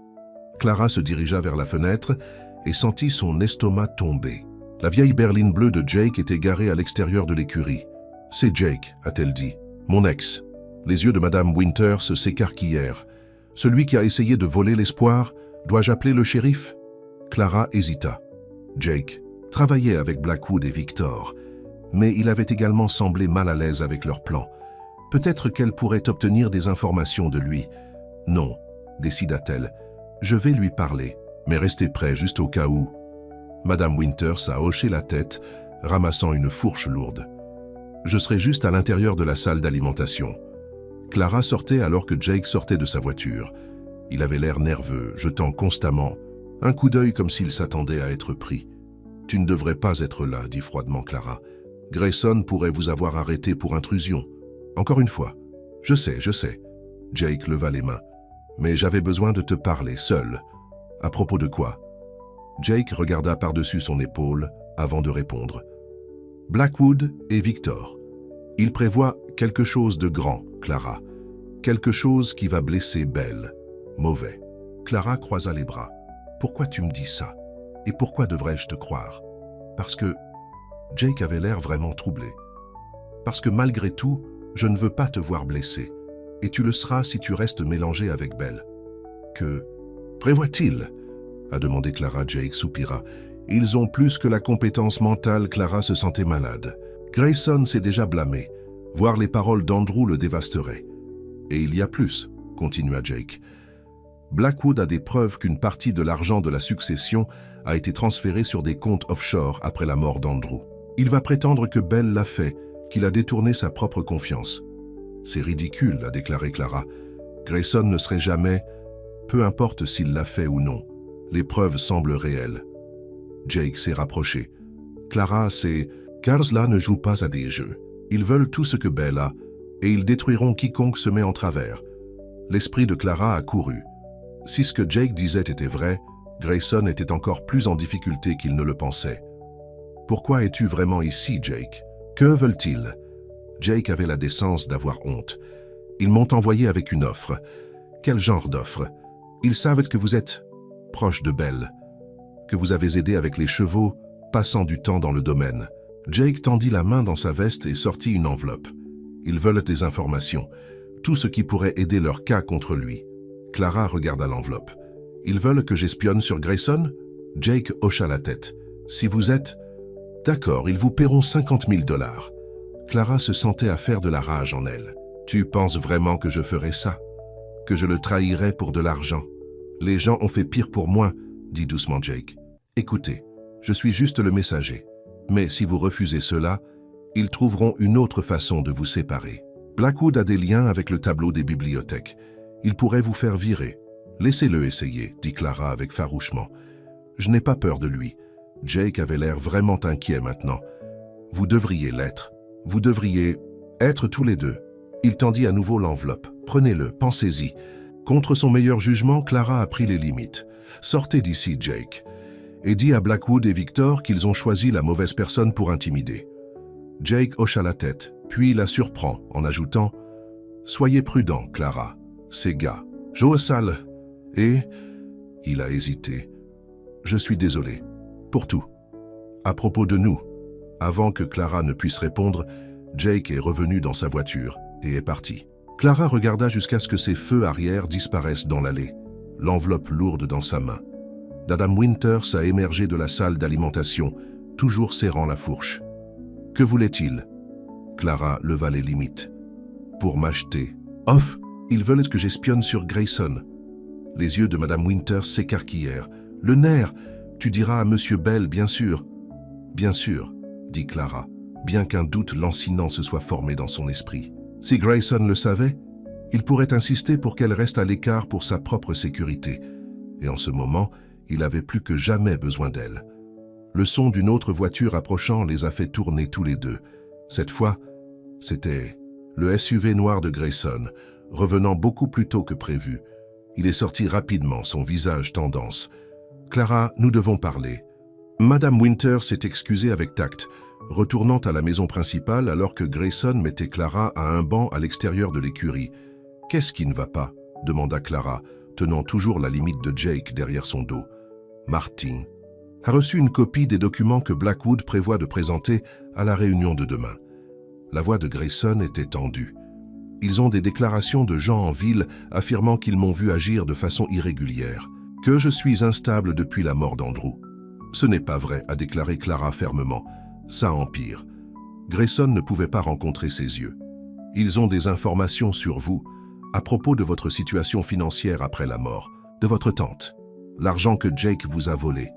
[SPEAKER 1] Clara se dirigea vers la fenêtre et sentit son estomac tomber. La vieille berline bleue de Jake était garée à l'extérieur de l'écurie. « C'est Jake », a-t-elle dit. « Mon ex. » Les yeux de Madame Winters s'écarquillèrent. « Celui qui a essayé de voler l'espoir, dois-je appeler le shérif ?» Clara hésita. Jake travaillait avec Blackwood et Victor, mais il avait également semblé mal à l'aise avec leur plan. Peut-être qu'elle pourrait obtenir des informations de lui. « Non », décida-t-elle. « Je vais lui parler, mais restez prêt juste au cas où. » Madame Winters a hoché la tête, ramassant une fourche lourde. « Je serai juste à l'intérieur de la salle d'alimentation. » Clara sortait alors que Jake sortait de sa voiture. Il avait l'air nerveux, jetant constamment un coup d'œil comme s'il s'attendait à être pris. « Tu ne devrais pas être là, » dit froidement Clara. « Grayson pourrait vous avoir arrêté pour intrusion. Encore une fois. »« Je sais. » Jake leva les mains. « Mais j'avais besoin de te parler, seul. »« À propos de quoi ?» Jake regarda par-dessus son épaule avant de répondre. « Blackwood et Victor. Ils prévoient quelque chose de grand, Clara. Quelque chose qui va blesser Bell. Mauvais. » Clara croisa les bras. « Pourquoi tu me dis ça? Et pourquoi devrais-je te croire? » Parce que Jake avait l'air vraiment troublé. « Parce que malgré tout, je ne veux pas te voir blessé. Et tu le seras si tu restes mélangé avec Bell. »« Que prévoit-il » a demandé Clara. Jake soupira. « Ils ont plus que la compétence mentale. » Clara se sentait malade. Grayson s'est déjà blâmé. Voir les paroles d'Andrew le dévasterait. « Et il y a plus, » continua Jake. « Blackwood a des preuves qu'une partie de l'argent de la succession a été transférée sur des comptes offshore après la mort d'Andrew. Il va prétendre que Bell l'a fait, qu'il a détourné sa propre confiance. »« C'est ridicule, » a déclaré Clara. « Grayson ne serait jamais, peu importe s'il l'a fait ou non. Les preuves semblent réelles. » Jake s'est rapproché. « Clara, c'est... Car cela ne joue pas à des jeux. Ils veulent tout ce que Bell a, et ils détruiront quiconque se met en travers. » L'esprit de Clara a couru. Si ce que Jake disait était vrai, Grayson était encore plus en difficulté qu'il ne le pensait. « Pourquoi es-tu vraiment ici, Jake? Que veulent-ils » Jake avait la décence d'avoir honte. « Ils m'ont envoyé avec une offre. » « Quel genre d'offre? »« Ils savent que vous êtes proche de Bell, que vous avez aidé avec les chevaux passant du temps dans le domaine. Jake tendit la main dans sa veste et sortit une enveloppe. Ils veulent des informations, tout ce qui pourrait aider leur cas contre lui. Clara regarda l'enveloppe. Ils veulent que j'espionne sur Grayson? Jake hocha la tête. Si vous êtes... D'accord, ils vous paieront 50 000 $. Clara se sentait à faire de la rage en elle. Tu penses vraiment que je ferais ça? Que je le trahirais pour de l'argent? Les gens ont fait pire pour moi, dit doucement Jake. Écoutez, je suis juste le messager. Mais si vous refusez cela, ils trouveront une autre façon de vous séparer. Blackwood a des liens avec le tableau des bibliothèques. Il pourrait vous faire virer. Laissez-le essayer, dit Clara avec farouchement. Je n'ai pas peur de lui. Jake avait l'air vraiment inquiet maintenant. Vous devriez l'être. Vous devriez être tous les deux. Il tendit à nouveau l'enveloppe. Prenez-le, pensez-y. Contre son meilleur jugement, Clara a pris les limites. Sortez d'ici, Jake. Et dit à Blackwood et Victor qu'ils ont choisi la mauvaise personne pour intimider. Jake hocha la tête, puis la surprend en ajoutant « Soyez prudent, Clara. Ces gars. Joe sale. Et... » Il a hésité. « Je suis désolé. Pour tout. À propos de nous. » Avant que Clara ne puisse répondre, Jake est revenu dans sa voiture et est parti. Clara regarda jusqu'à ce que ses feux arrière disparaissent dans l'allée, l'enveloppe lourde dans sa main. Adam Winters a émergé de la salle d'alimentation, toujours serrant la fourche. Que voulait-il? Clara leva les limites. Pour m'acheter. Off, ils veulent que j'espionne sur Grayson. Les yeux de Madame Winters s'écarquillèrent. Le nerf, tu diras à Monsieur Bell, bien sûr. Bien sûr, dit Clara, bien qu'un doute lancinant se soit formé dans son esprit. Si Grayson le savait, il pourrait insister pour qu'elle reste à l'écart pour sa propre sécurité. Et en ce moment, il avait plus que jamais besoin d'elle. Le son d'une autre voiture approchant les a fait tourner tous les deux. Cette fois, c'était le SUV noir de Grayson, revenant beaucoup plus tôt que prévu. Il est sorti rapidement, son visage tendance. « Clara, nous devons parler. » Madame Winters s'est excusée avec tact, retournant à la maison principale alors que Grayson mettait Clara à un banc à l'extérieur de l'écurie. « Qu'est-ce qui ne va pas ?» demanda Clara, tenant toujours la limite de Jake derrière son dos. Martin a reçu une copie des documents que Blackwood prévoit de présenter à la réunion de demain. La voix de Grayson était tendue. Ils ont des déclarations de gens en ville affirmant qu'ils m'ont vu agir de façon irrégulière, que je suis instable depuis la mort d'Andrew. Ce n'est pas vrai, a déclaré Clara fermement. Ça empire. Grayson ne pouvait pas rencontrer ses yeux. Ils ont des informations sur vous, à propos de votre situation financière après la mort, de votre tante, l'argent que Jake vous a volé.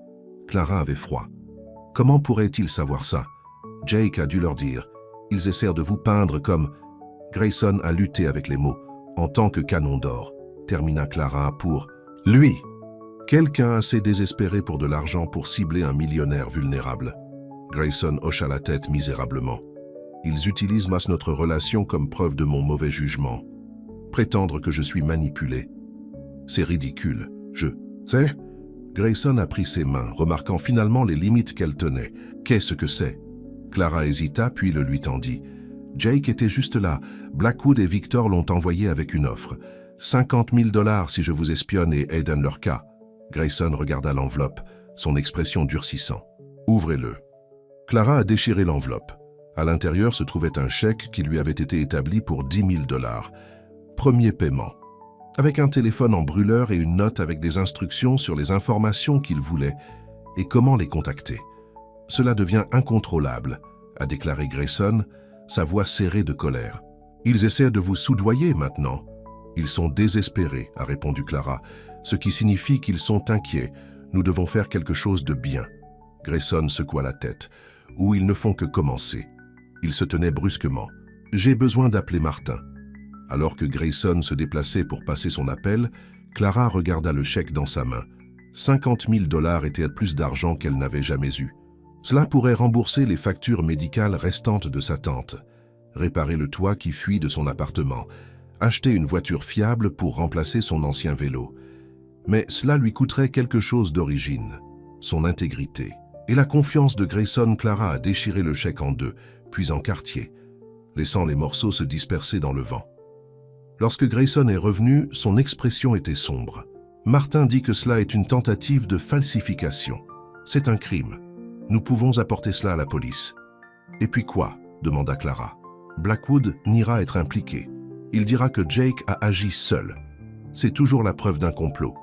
[SPEAKER 1] Clara avait froid. Comment pourrait-il savoir ça? Jake a dû leur dire. Ils essaient de vous peindre comme... Grayson a lutté avec les mots, en tant que canon d'or, termina Clara pour... Lui! Quelqu'un assez désespéré pour de l'argent pour cibler un millionnaire vulnérable. Grayson hocha la tête misérablement. Ils utilisent notre relation comme preuve de mon mauvais jugement. Prétendre que je suis manipulé. C'est ridicule. Je sais. Grayson a pris ses mains, remarquant finalement les limites qu'elle tenait. Qu'est-ce que c'est? Clara hésita, puis le lui tendit. Jake était juste là. Blackwood et Victor l'ont envoyé avec une offre. 50 000 $ si je vous espionne et aide leur cas. Grayson regarda l'enveloppe, son expression durcissant. Ouvrez-le. Clara a déchiré l'enveloppe. À l'intérieur se trouvait un chèque qui lui avait été établi pour 10 000 $. Premier paiement. Avec un téléphone en brûleur et une note avec des instructions sur les informations qu'il voulait et comment les contacter. Cela devient incontrôlable, a déclaré Grayson, sa voix serrée de colère. Ils essaient de vous soudoyer maintenant. Ils sont désespérés, a répondu Clara, ce qui signifie qu'ils sont inquiets. Nous devons faire quelque chose de bien. Grayson secoua la tête. Ou ils ne font que commencer. Il se tenait brusquement. J'ai besoin d'appeler Martin. Alors que Grayson se déplaçait pour passer son appel, Clara regarda le chèque dans sa main. 50 000 $ étaient plus d'argent qu'elle n'avait jamais eu. Cela pourrait rembourser les factures médicales restantes de sa tante, réparer le toit qui fuit de son appartement, acheter une voiture fiable pour remplacer son ancien vélo. Mais cela lui coûterait quelque chose d'origine, son intégrité. Et la confiance de Grayson. Clara a déchiré le chèque en deux, puis en quartier, laissant les morceaux se disperser dans le vent. Lorsque Grayson est revenu, son expression était sombre. Martin dit que cela est une tentative de falsification. C'est un crime. Nous pouvons apporter cela à la police. » « Et puis quoi ?» demanda Clara. « Blackwood niera être impliqué. Il dira que Jake a agi seul. C'est toujours la preuve d'un complot. »«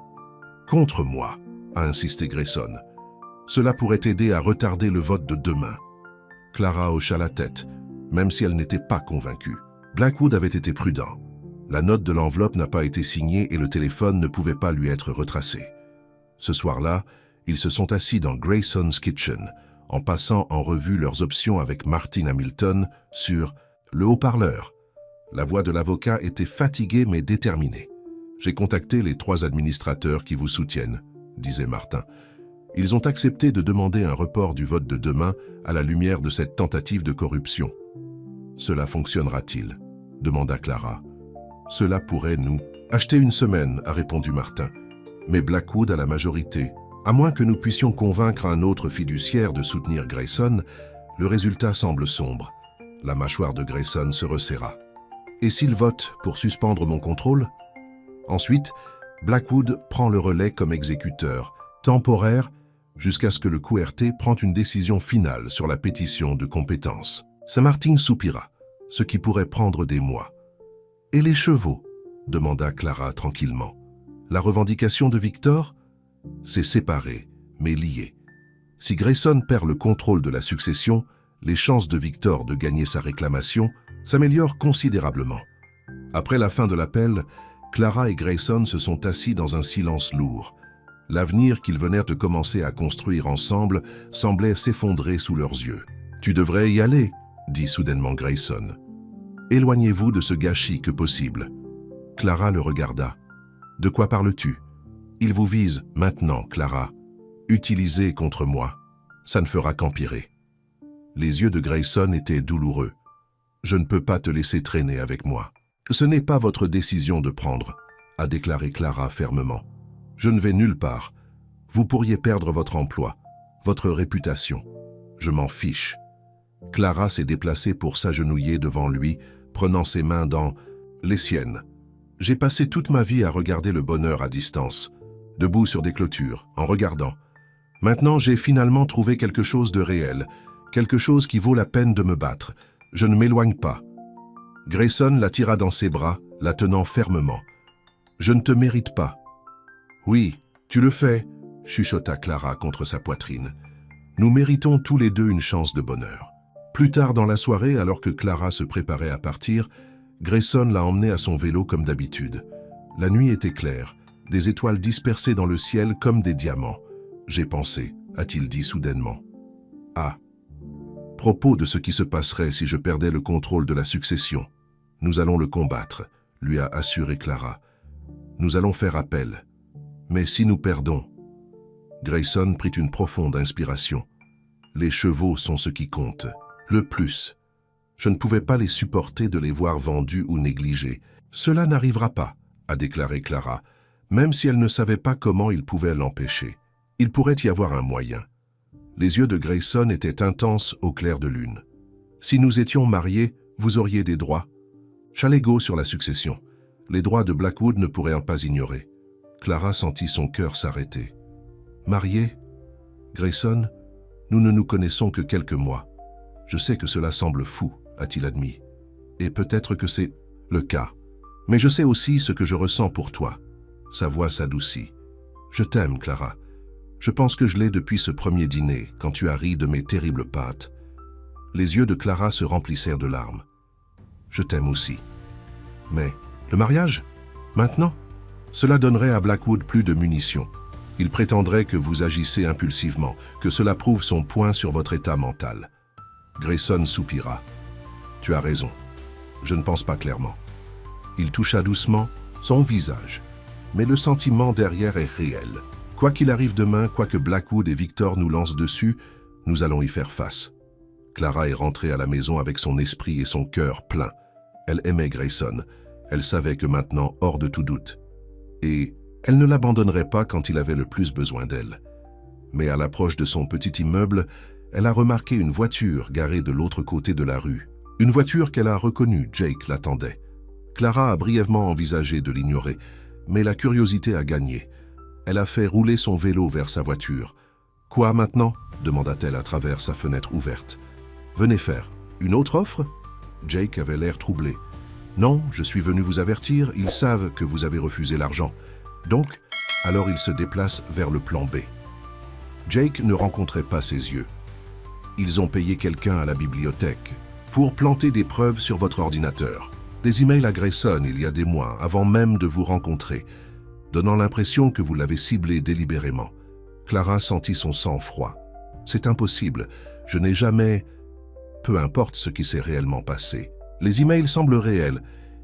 [SPEAKER 1] Contre moi » a insisté Grayson. « Cela pourrait aider à retarder le vote de demain. » Clara hocha la tête, même si elle n'était pas convaincue. Blackwood avait été prudent. La note de l'enveloppe n'a pas été signée et le téléphone ne pouvait pas lui être retracé. Ce soir-là, ils se sont assis dans Grayson's Kitchen, en passant en revue leurs options avec Martin Hamilton sur le haut-parleur. La voix de l'avocat était fatiguée mais déterminée. « J'ai contacté les 3 administrateurs qui vous soutiennent, » disait Martin. « Ils ont accepté de demander un report du vote de demain à la lumière de cette tentative de corruption. »« Cela fonctionnera-t-il » demanda Clara. « Cela pourrait nous... »« Acheter une semaine, » a répondu Martin. « Mais Blackwood a la majorité. À moins que nous puissions convaincre un autre fiduciaire de soutenir Grayson, le résultat semble sombre. » La mâchoire de Grayson se resserra. « Et s'il vote pour suspendre mon contrôle ?» Ensuite, Blackwood prend le relais comme exécuteur, temporaire, jusqu'à ce que le QRT prenne une décision finale sur la pétition de compétence. Saint-Martin soupira, ce qui pourrait prendre des mois. « Et les chevaux ?» demanda Clara tranquillement. « La revendication de Victor ? C'est séparé, mais lié. Si Grayson perd le contrôle de la succession, les chances de Victor de gagner sa réclamation s'améliorent considérablement. » Après la fin de l'appel, Clara et Grayson se sont assis dans un silence lourd. L'avenir qu'ils venaient de commencer à construire ensemble semblait s'effondrer sous leurs yeux. « Tu devrais y aller, » dit soudainement Grayson. « Éloignez-vous de ce gâchis que possible. » Clara le regarda. « De quoi parles-tu ? » « Il vous vise maintenant, Clara. Utilisez contre moi. Ça ne fera qu'empirer. » Les yeux de Grayson étaient douloureux. « Je ne peux pas te laisser traîner avec moi. »« Ce n'est pas votre décision de prendre, » a déclaré Clara fermement. « Je ne vais nulle part. Vous pourriez perdre votre emploi, votre réputation. Je m'en fiche. » Clara s'est déplacée pour s'agenouiller devant lui, prenant ses mains dans les siennes. « J'ai passé toute ma vie à regarder le bonheur à distance, debout sur des clôtures, en regardant. Maintenant, j'ai finalement trouvé quelque chose de réel, quelque chose qui vaut la peine de me battre. Je ne m'éloigne pas. » Grayson la tira dans ses bras, la tenant fermement. « Je ne te mérite pas. »« Oui, tu le fais, » chuchota Clara contre sa poitrine. « Nous méritons tous les deux une chance de bonheur. » Plus tard dans la soirée, alors que Clara se préparait à partir, Grayson l'a emmenée à son vélo comme d'habitude. La nuit était claire, des étoiles dispersées dans le ciel comme des diamants. « J'ai pensé, » a-t-il dit soudainement. « À propos de ce qui se passerait si je perdais le contrôle de la succession. Nous allons le combattre, » lui a assuré Clara. « Nous allons faire appel. Mais si nous perdons... » Grayson prit une profonde inspiration. « Les chevaux sont ce qui compte. Le plus. Je ne pouvais pas les supporter de les voir vendus ou négligés. Cela n'arrivera pas, » a déclaré Clara, même si elle ne savait pas comment il pouvait l'empêcher. Il pourrait y avoir un moyen. Les yeux de Grayson étaient intenses au clair de lune. « Si nous étions mariés, vous auriez des droits. Chalego sur la succession. Les droits de Blackwood ne pourraient pas ignorer. » Clara sentit son cœur s'arrêter. « Mariés ? Grayson, nous ne nous connaissons que quelques mois. Je sais que cela semble fou, a-t-il admis. Et peut-être que c'est le cas. Mais je sais aussi ce que je ressens pour toi. » Sa voix s'adoucit. « Je t'aime, Clara. Je pense que je l'ai depuis ce premier dîner, quand tu as ri de mes terribles pâtes. » Les yeux de Clara se remplissèrent de larmes. « Je t'aime aussi. » « Mais le mariage? Maintenant? Cela donnerait à Blackwood plus de munitions. Il prétendrait que vous agissez impulsivement, que cela prouve son point sur votre état mental. » Grayson soupira. « Tu as raison. Je ne pense pas clairement. » Il toucha doucement son visage. Mais le sentiment derrière est réel. Quoi qu'il arrive demain, quoi que Blackwood et Victor nous lancent dessus, nous allons y faire face. Clara est rentrée à la maison avec son esprit et son cœur plein. Elle aimait Grayson. Elle savait que maintenant, hors de tout doute. Et elle ne l'abandonnerait pas quand il avait le plus besoin d'elle. Mais à l'approche de son petit immeuble, elle a remarqué une voiture garée de l'autre côté de la rue. Une voiture qu'elle a reconnue, Jake l'attendait. Clara a brièvement envisagé de l'ignorer, mais la curiosité a gagné. Elle a fait rouler son vélo vers sa voiture. « Quoi maintenant » demanda-t-elle à travers sa fenêtre ouverte. « Venez faire. Une autre offre » Jake avait l'air troublé. « Non, je suis venu vous avertir, ils savent que vous avez refusé l'argent. Donc, alors ils se déplacent vers le plan B. » Jake ne rencontrait pas ses yeux. « Ils ont payé quelqu'un à la bibliothèque pour planter des preuves sur votre ordinateur. Des emails à Grayson il y a des mois, avant même de vous rencontrer, donnant l'impression que vous l'avez ciblé délibérément. » Clara sentit son sang froid. « C'est impossible, je n'ai jamais... » Peu importe ce qui s'est réellement passé. Les emails semblent réels.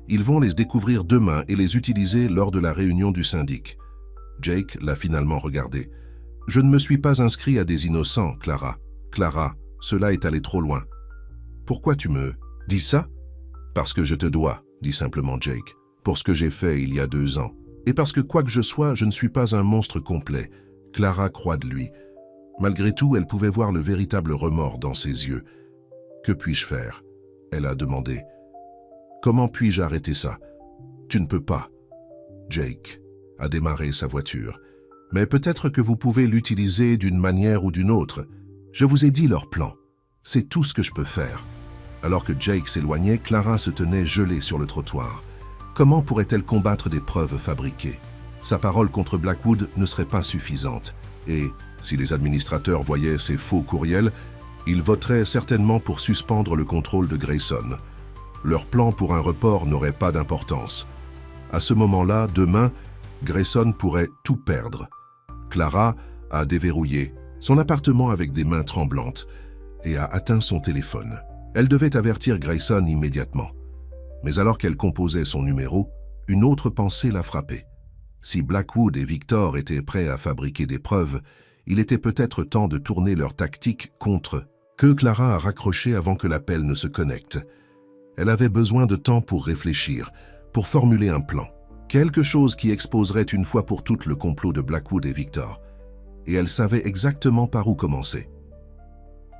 [SPEAKER 1] Ils vont les découvrir demain et les utiliser lors de la réunion du syndic. Jake l'a finalement regardé. « Je ne me suis pas inscrit à des innocents, Clara. Clara, cela est allé trop loin. »« Pourquoi tu me dis ça ?»« Parce que je te dois, » dit simplement Jake, « pour ce que j'ai fait il y a 2 ans. Et parce que quoi que je sois, je ne suis pas un monstre complet. » Clara croit de lui. Malgré tout, elle pouvait voir le véritable remords dans ses yeux. « Que puis-je faire ?» elle a demandé. « Comment puis-je arrêter ça ?»« Tu ne peux pas. » Jake a démarré sa voiture. « Mais peut-être que vous pouvez l'utiliser d'une manière ou d'une autre. Je vous ai dit leur plan. C'est tout ce que je peux faire. » Alors que Jake s'éloignait, Clara se tenait gelée sur le trottoir. Comment pourrait-elle combattre des preuves fabriquées? Sa parole contre Blackwood ne serait pas suffisante. Et, si les administrateurs voyaient ces faux courriels, ils voteraient certainement pour suspendre le contrôle de Grayson. Leur plan pour un report n'aurait pas d'importance. À ce moment-là, demain, Grayson pourrait tout perdre. Clara a déverrouillé son appartement avec des mains tremblantes et a atteint son téléphone. Elle devait avertir Grayson immédiatement. Mais alors qu'elle composait son numéro, une autre pensée l'a frappée. Si Blackwood et Victor étaient prêts à fabriquer des preuves, il était peut-être temps de tourner leur tactique contre eux. Que Clara a raccroché avant que l'appel ne se connecte. Elle avait besoin de temps pour réfléchir, pour formuler un plan. Quelque chose qui exposerait une fois pour toutes le complot de Blackwood et Victor. Et elle savait exactement par où commencer.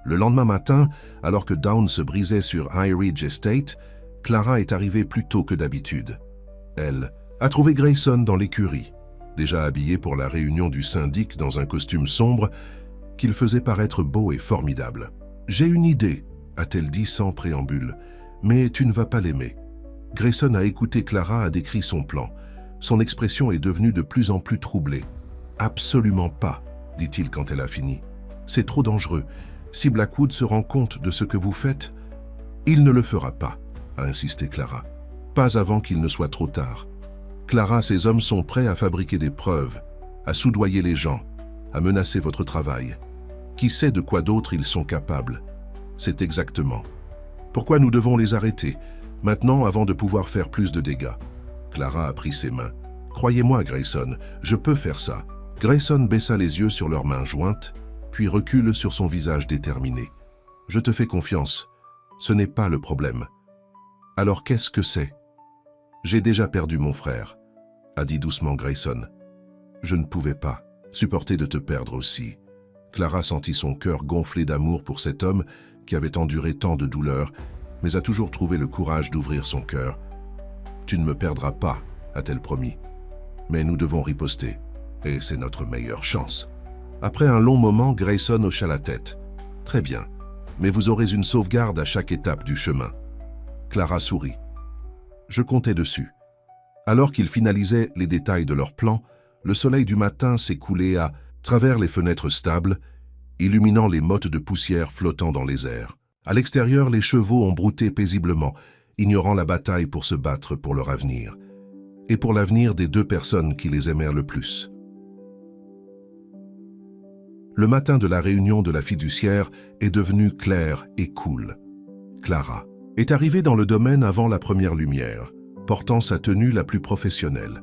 [SPEAKER 1] Le lendemain matin, alors que Dawn se brisait sur High Ridge Estate, Clara est arrivée plus tôt que d'habitude. Elle a trouvé Grayson dans l'écurie, déjà habillé pour la réunion du syndic dans un costume sombre qu'il faisait paraître beau et formidable. « J'ai une idée », a-t-elle dit sans préambule, « mais tu ne vas pas l'aimer. » Grayson a écouté Clara a décrit son plan. Son expression est devenue de plus en plus troublée. « Absolument pas, » dit-il quand elle a fini. « C'est trop dangereux. Si Blackwood se rend compte de ce que vous faites, il ne le fera pas, » a insisté Clara. « Pas avant qu'il ne soit trop tard. Clara, ces hommes sont prêts à fabriquer des preuves, à soudoyer les gens, à menacer votre travail. Qui sait de quoi d'autre ils sont capables? C'est exactement. Pourquoi nous devons les arrêter, maintenant avant de pouvoir faire plus de dégâts? » Clara a pris ses mains. « Croyez-moi, Grayson, je peux faire ça. » Grayson baissa les yeux sur leurs mains jointes, puis recule sur son visage déterminé. « Je te fais confiance. Ce n'est pas le problème. »« Alors qu'est-ce que c'est ?»« J'ai déjà perdu mon frère, » a dit doucement Grayson. « Je ne pouvais pas supporter de te perdre aussi. » Clara sentit son cœur gonfler d'amour pour cet homme qui avait enduré tant de douleurs, mais a toujours trouvé le courage d'ouvrir son cœur. « Tu ne me perdras pas, » a-t-elle promis. « Mais nous devons riposter, et c'est notre meilleure chance. » Après un long moment, Grayson hocha la tête. « Très bien, mais vous aurez une sauvegarde à chaque étape du chemin. » Clara sourit. « Je comptais dessus. » Alors qu'ils finalisaient les détails de leur plan, le soleil du matin s'est coulé à travers les fenêtres stables, illuminant les mottes de poussière flottant dans les airs. À l'extérieur, les chevaux ont brouté paisiblement, ignorant la bataille pour se battre pour leur avenir, et pour l'avenir des 2 personnes qui les aimèrent le plus. Le matin de la réunion de la fiduciaire est devenu clair et cool. Clara est arrivée dans le domaine avant la première lumière, portant sa tenue la plus professionnelle.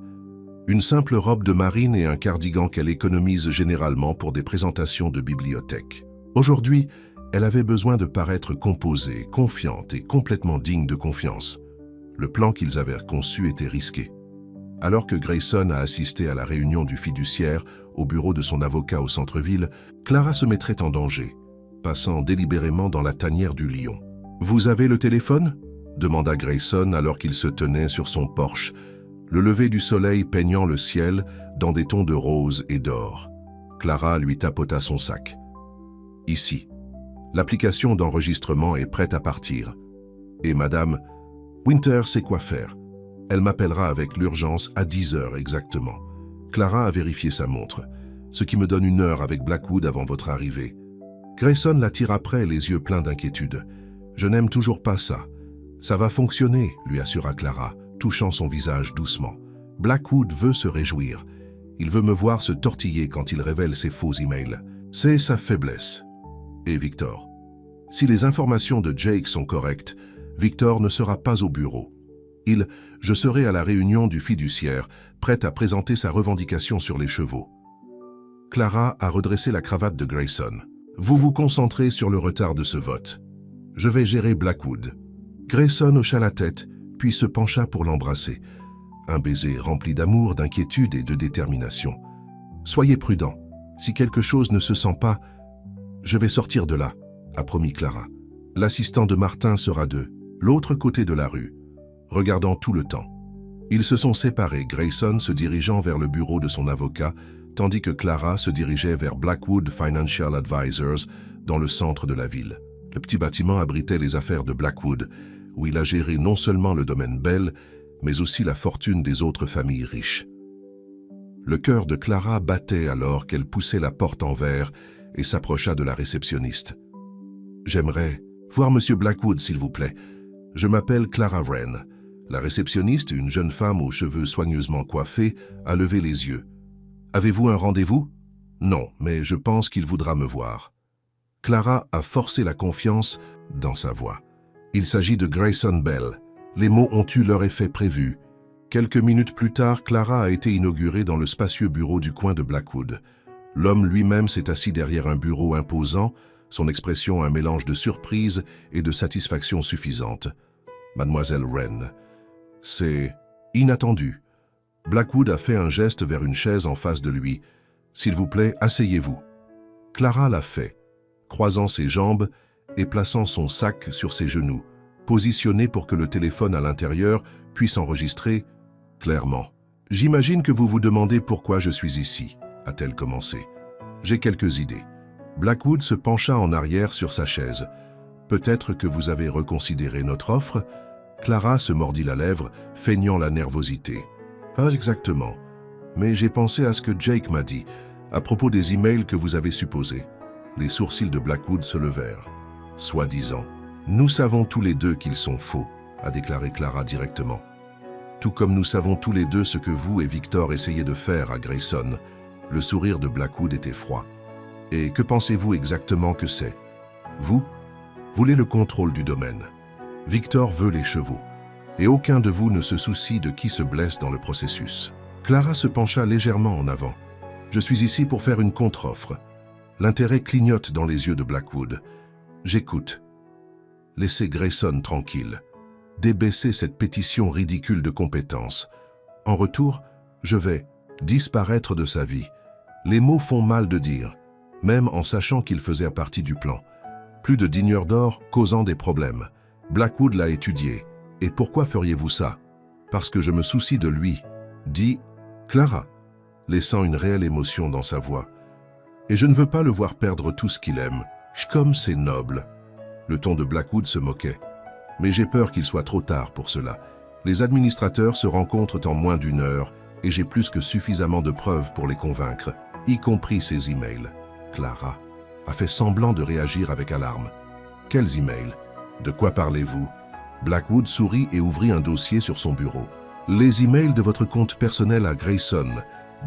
[SPEAKER 1] Une simple robe de marine et un cardigan qu'elle économise généralement pour des présentations de bibliothèque. Aujourd'hui, elle avait besoin de paraître composée, confiante et complètement digne de confiance. Le plan qu'ils avaient conçu était risqué. Alors que Grayson a assisté à la réunion du fiduciaire au bureau de son avocat au centre-ville, Clara se mettrait en danger, passant délibérément dans la tanière du lion. « Vous avez le téléphone ?» demanda Grayson alors qu'il se tenait sur son porche, le lever du soleil peignant le ciel dans des tons de rose et d'or. Clara lui tapota son sac. Ici. L'application d'enregistrement est prête à partir. Et Madame Winter sait quoi faire. Elle m'appellera avec l'urgence à 10 heures exactement. Clara a vérifié sa montre, ce qui me donne 1 heure avec Blackwood avant votre arrivée. Grayson la tire après, les yeux pleins d'inquiétude. Je n'aime toujours pas ça. Ça va fonctionner, lui assura Clara, touchant son visage doucement. Blackwood veut se réjouir. Il veut me voir se tortiller quand il révèle ses faux emails. C'est sa faiblesse. Et Victor. Si les informations de Jake sont correctes, Victor ne sera pas au bureau. Je serai à la réunion du fiduciaire, prête à présenter sa revendication sur les chevaux. Clara a redressé la cravate de Grayson. Vous vous concentrez sur le retard de ce vote. Je vais gérer Blackwood. Grayson hocha la tête, puis se pencha pour l'embrasser. Un baiser rempli d'amour, d'inquiétude et de détermination. Soyez prudent. Si quelque chose ne se sent pas, je vais sortir de là, a promis Clara. L'assistant de Martin sera de l'autre côté de la rue, regardant tout le temps. Ils se sont séparés, Grayson se dirigeant vers le bureau de son avocat, tandis que Clara se dirigeait vers Blackwood Financial Advisors, dans le centre de la ville. Le petit bâtiment abritait les affaires de Blackwood, où il a géré non seulement le domaine Bell, mais aussi la fortune des autres familles riches. Le cœur de Clara battait alors qu'elle poussait la porte en verre et s'approcha de la réceptionniste. « J'aimerais voir Monsieur Blackwood, s'il vous plaît. Je m'appelle Clara Wren. » La réceptionniste, une jeune femme aux cheveux soigneusement coiffés, a levé les yeux. « Avez-vous un rendez-vous ?»« Non, mais je pense qu'il voudra me voir. » Clara a forcé la confiance dans sa voix. Il s'agit de Grayson Bell. Les mots ont eu leur effet prévu. Quelques minutes plus tard, Clara a été inaugurée dans le spacieux bureau du coin de Blackwood. L'homme lui-même s'est assis derrière un bureau imposant, son expression un mélange de surprise et de satisfaction suffisante. Mademoiselle Wren. C'est inattendu. Blackwood a fait un geste vers une chaise en face de lui. « S'il vous plaît, asseyez-vous. » Clara l'a fait, croisant ses jambes et plaçant son sac sur ses genoux, positionné pour que le téléphone à l'intérieur puisse enregistrer clairement. « J'imagine que vous vous demandez pourquoi je suis ici, » a-t-elle commencé. « J'ai quelques idées. » Blackwood se pencha en arrière sur sa chaise. « Peut-être que vous avez reconsidéré notre offre ?» Clara se mordit la lèvre, feignant la nervosité. « Pas exactement, mais j'ai pensé à ce que Jake m'a dit, à propos des emails que vous avez supposés. » Les sourcils de Blackwood se levèrent. « Soi-disant. Nous savons tous les deux qu'ils sont faux, » a déclaré Clara directement. « Tout comme nous savons tous les deux ce que vous et Victor essayez de faire à Grayson. » Le sourire de Blackwood était froid. « Et que pensez-vous exactement que c'est? Vous voulez le contrôle du domaine. Victor veut les chevaux. Et aucun de vous ne se soucie de qui se blesse dans le processus. » Clara se pencha légèrement en avant. « Je suis ici pour faire une contre-offre. » L'intérêt clignote dans les yeux de Blackwood. « J'écoute. Laissez Grayson tranquille. Débaissez cette pétition ridicule de compétence. En retour, je vais disparaître de sa vie. » Les mots font mal de dire, même en sachant qu'il faisait partie du plan. Plus de dîneurs d'or causant des problèmes. Blackwood l'a étudié. Et pourquoi feriez-vous ça? Parce que je me soucie de lui, dit Clara, laissant une réelle émotion dans sa voix. Et je ne veux pas le voir perdre tout ce qu'il aime. Comme c'est noble. Le ton de Blackwood se moquait. Mais j'ai peur qu'il soit trop tard pour cela. Les administrateurs se rencontrent en moins d'1 heure et j'ai plus que suffisamment de preuves pour les convaincre, y compris ces emails. Clara a fait semblant de réagir avec alarme. Quels emails? De quoi parlez-vous? Blackwood sourit et ouvrit un dossier sur son bureau. Les emails de votre compte personnel à Grayson,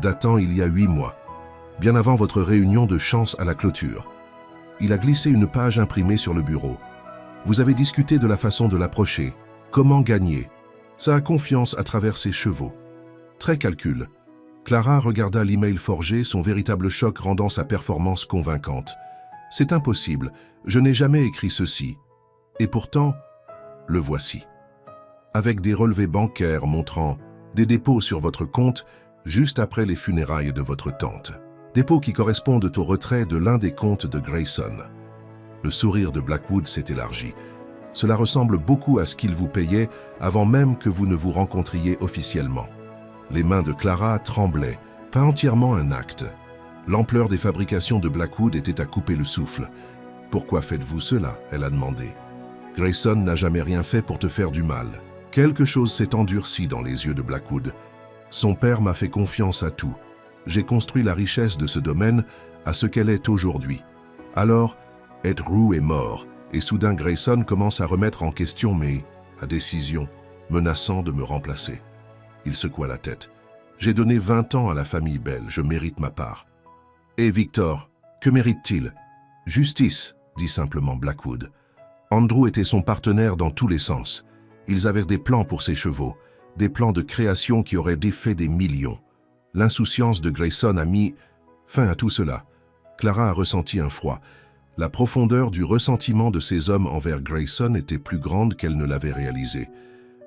[SPEAKER 1] datant il y a 8 mois, bien avant votre réunion de chance à la clôture. Il a glissé une page imprimée sur le bureau. Vous avez discuté de la façon de l'approcher, comment gagner, sa confiance à travers ses chevaux. Très calcul. Clara regarda l'email forgé, son véritable choc rendant sa performance convaincante. C'est impossible, je n'ai jamais écrit ceci. Et pourtant, le voici. Avec des relevés bancaires montrant des dépôts sur votre compte juste après les funérailles de votre tante. Dépôts qui correspondent au retrait de l'un des comptes de Grayson. Le sourire de Blackwood s'est élargi. Cela ressemble beaucoup à ce qu'il vous payait avant même que vous ne vous rencontriez officiellement. Les mains de Clara tremblaient, pas entièrement un acte. L'ampleur des fabrications de Blackwood était à couper le souffle. « Pourquoi faites-vous cela ?» elle a demandé. « Grayson n'a jamais rien fait pour te faire du mal. » Quelque chose s'est endurci dans les yeux de Blackwood. Son père m'a fait confiance à tout. J'ai construit la richesse de ce domaine à ce qu'elle est aujourd'hui. Alors, Ed Rue est mort, et soudain Grayson commence à remettre en question mes décisions, menaçant de me remplacer. Il secoua la tête. J'ai donné 20 ans à la famille Bell, je mérite ma part. Et Victor, que mérite-t-il? Justice, dit simplement Blackwood. Andrew était son partenaire dans tous les sens. Ils avaient des plans pour ses chevaux, des plans de création qui auraient défait des millions. L'insouciance de Grayson a mis fin à tout cela. Clara a ressenti un froid. La profondeur du ressentiment de ces hommes envers Grayson était plus grande qu'elle ne l'avait réalisé.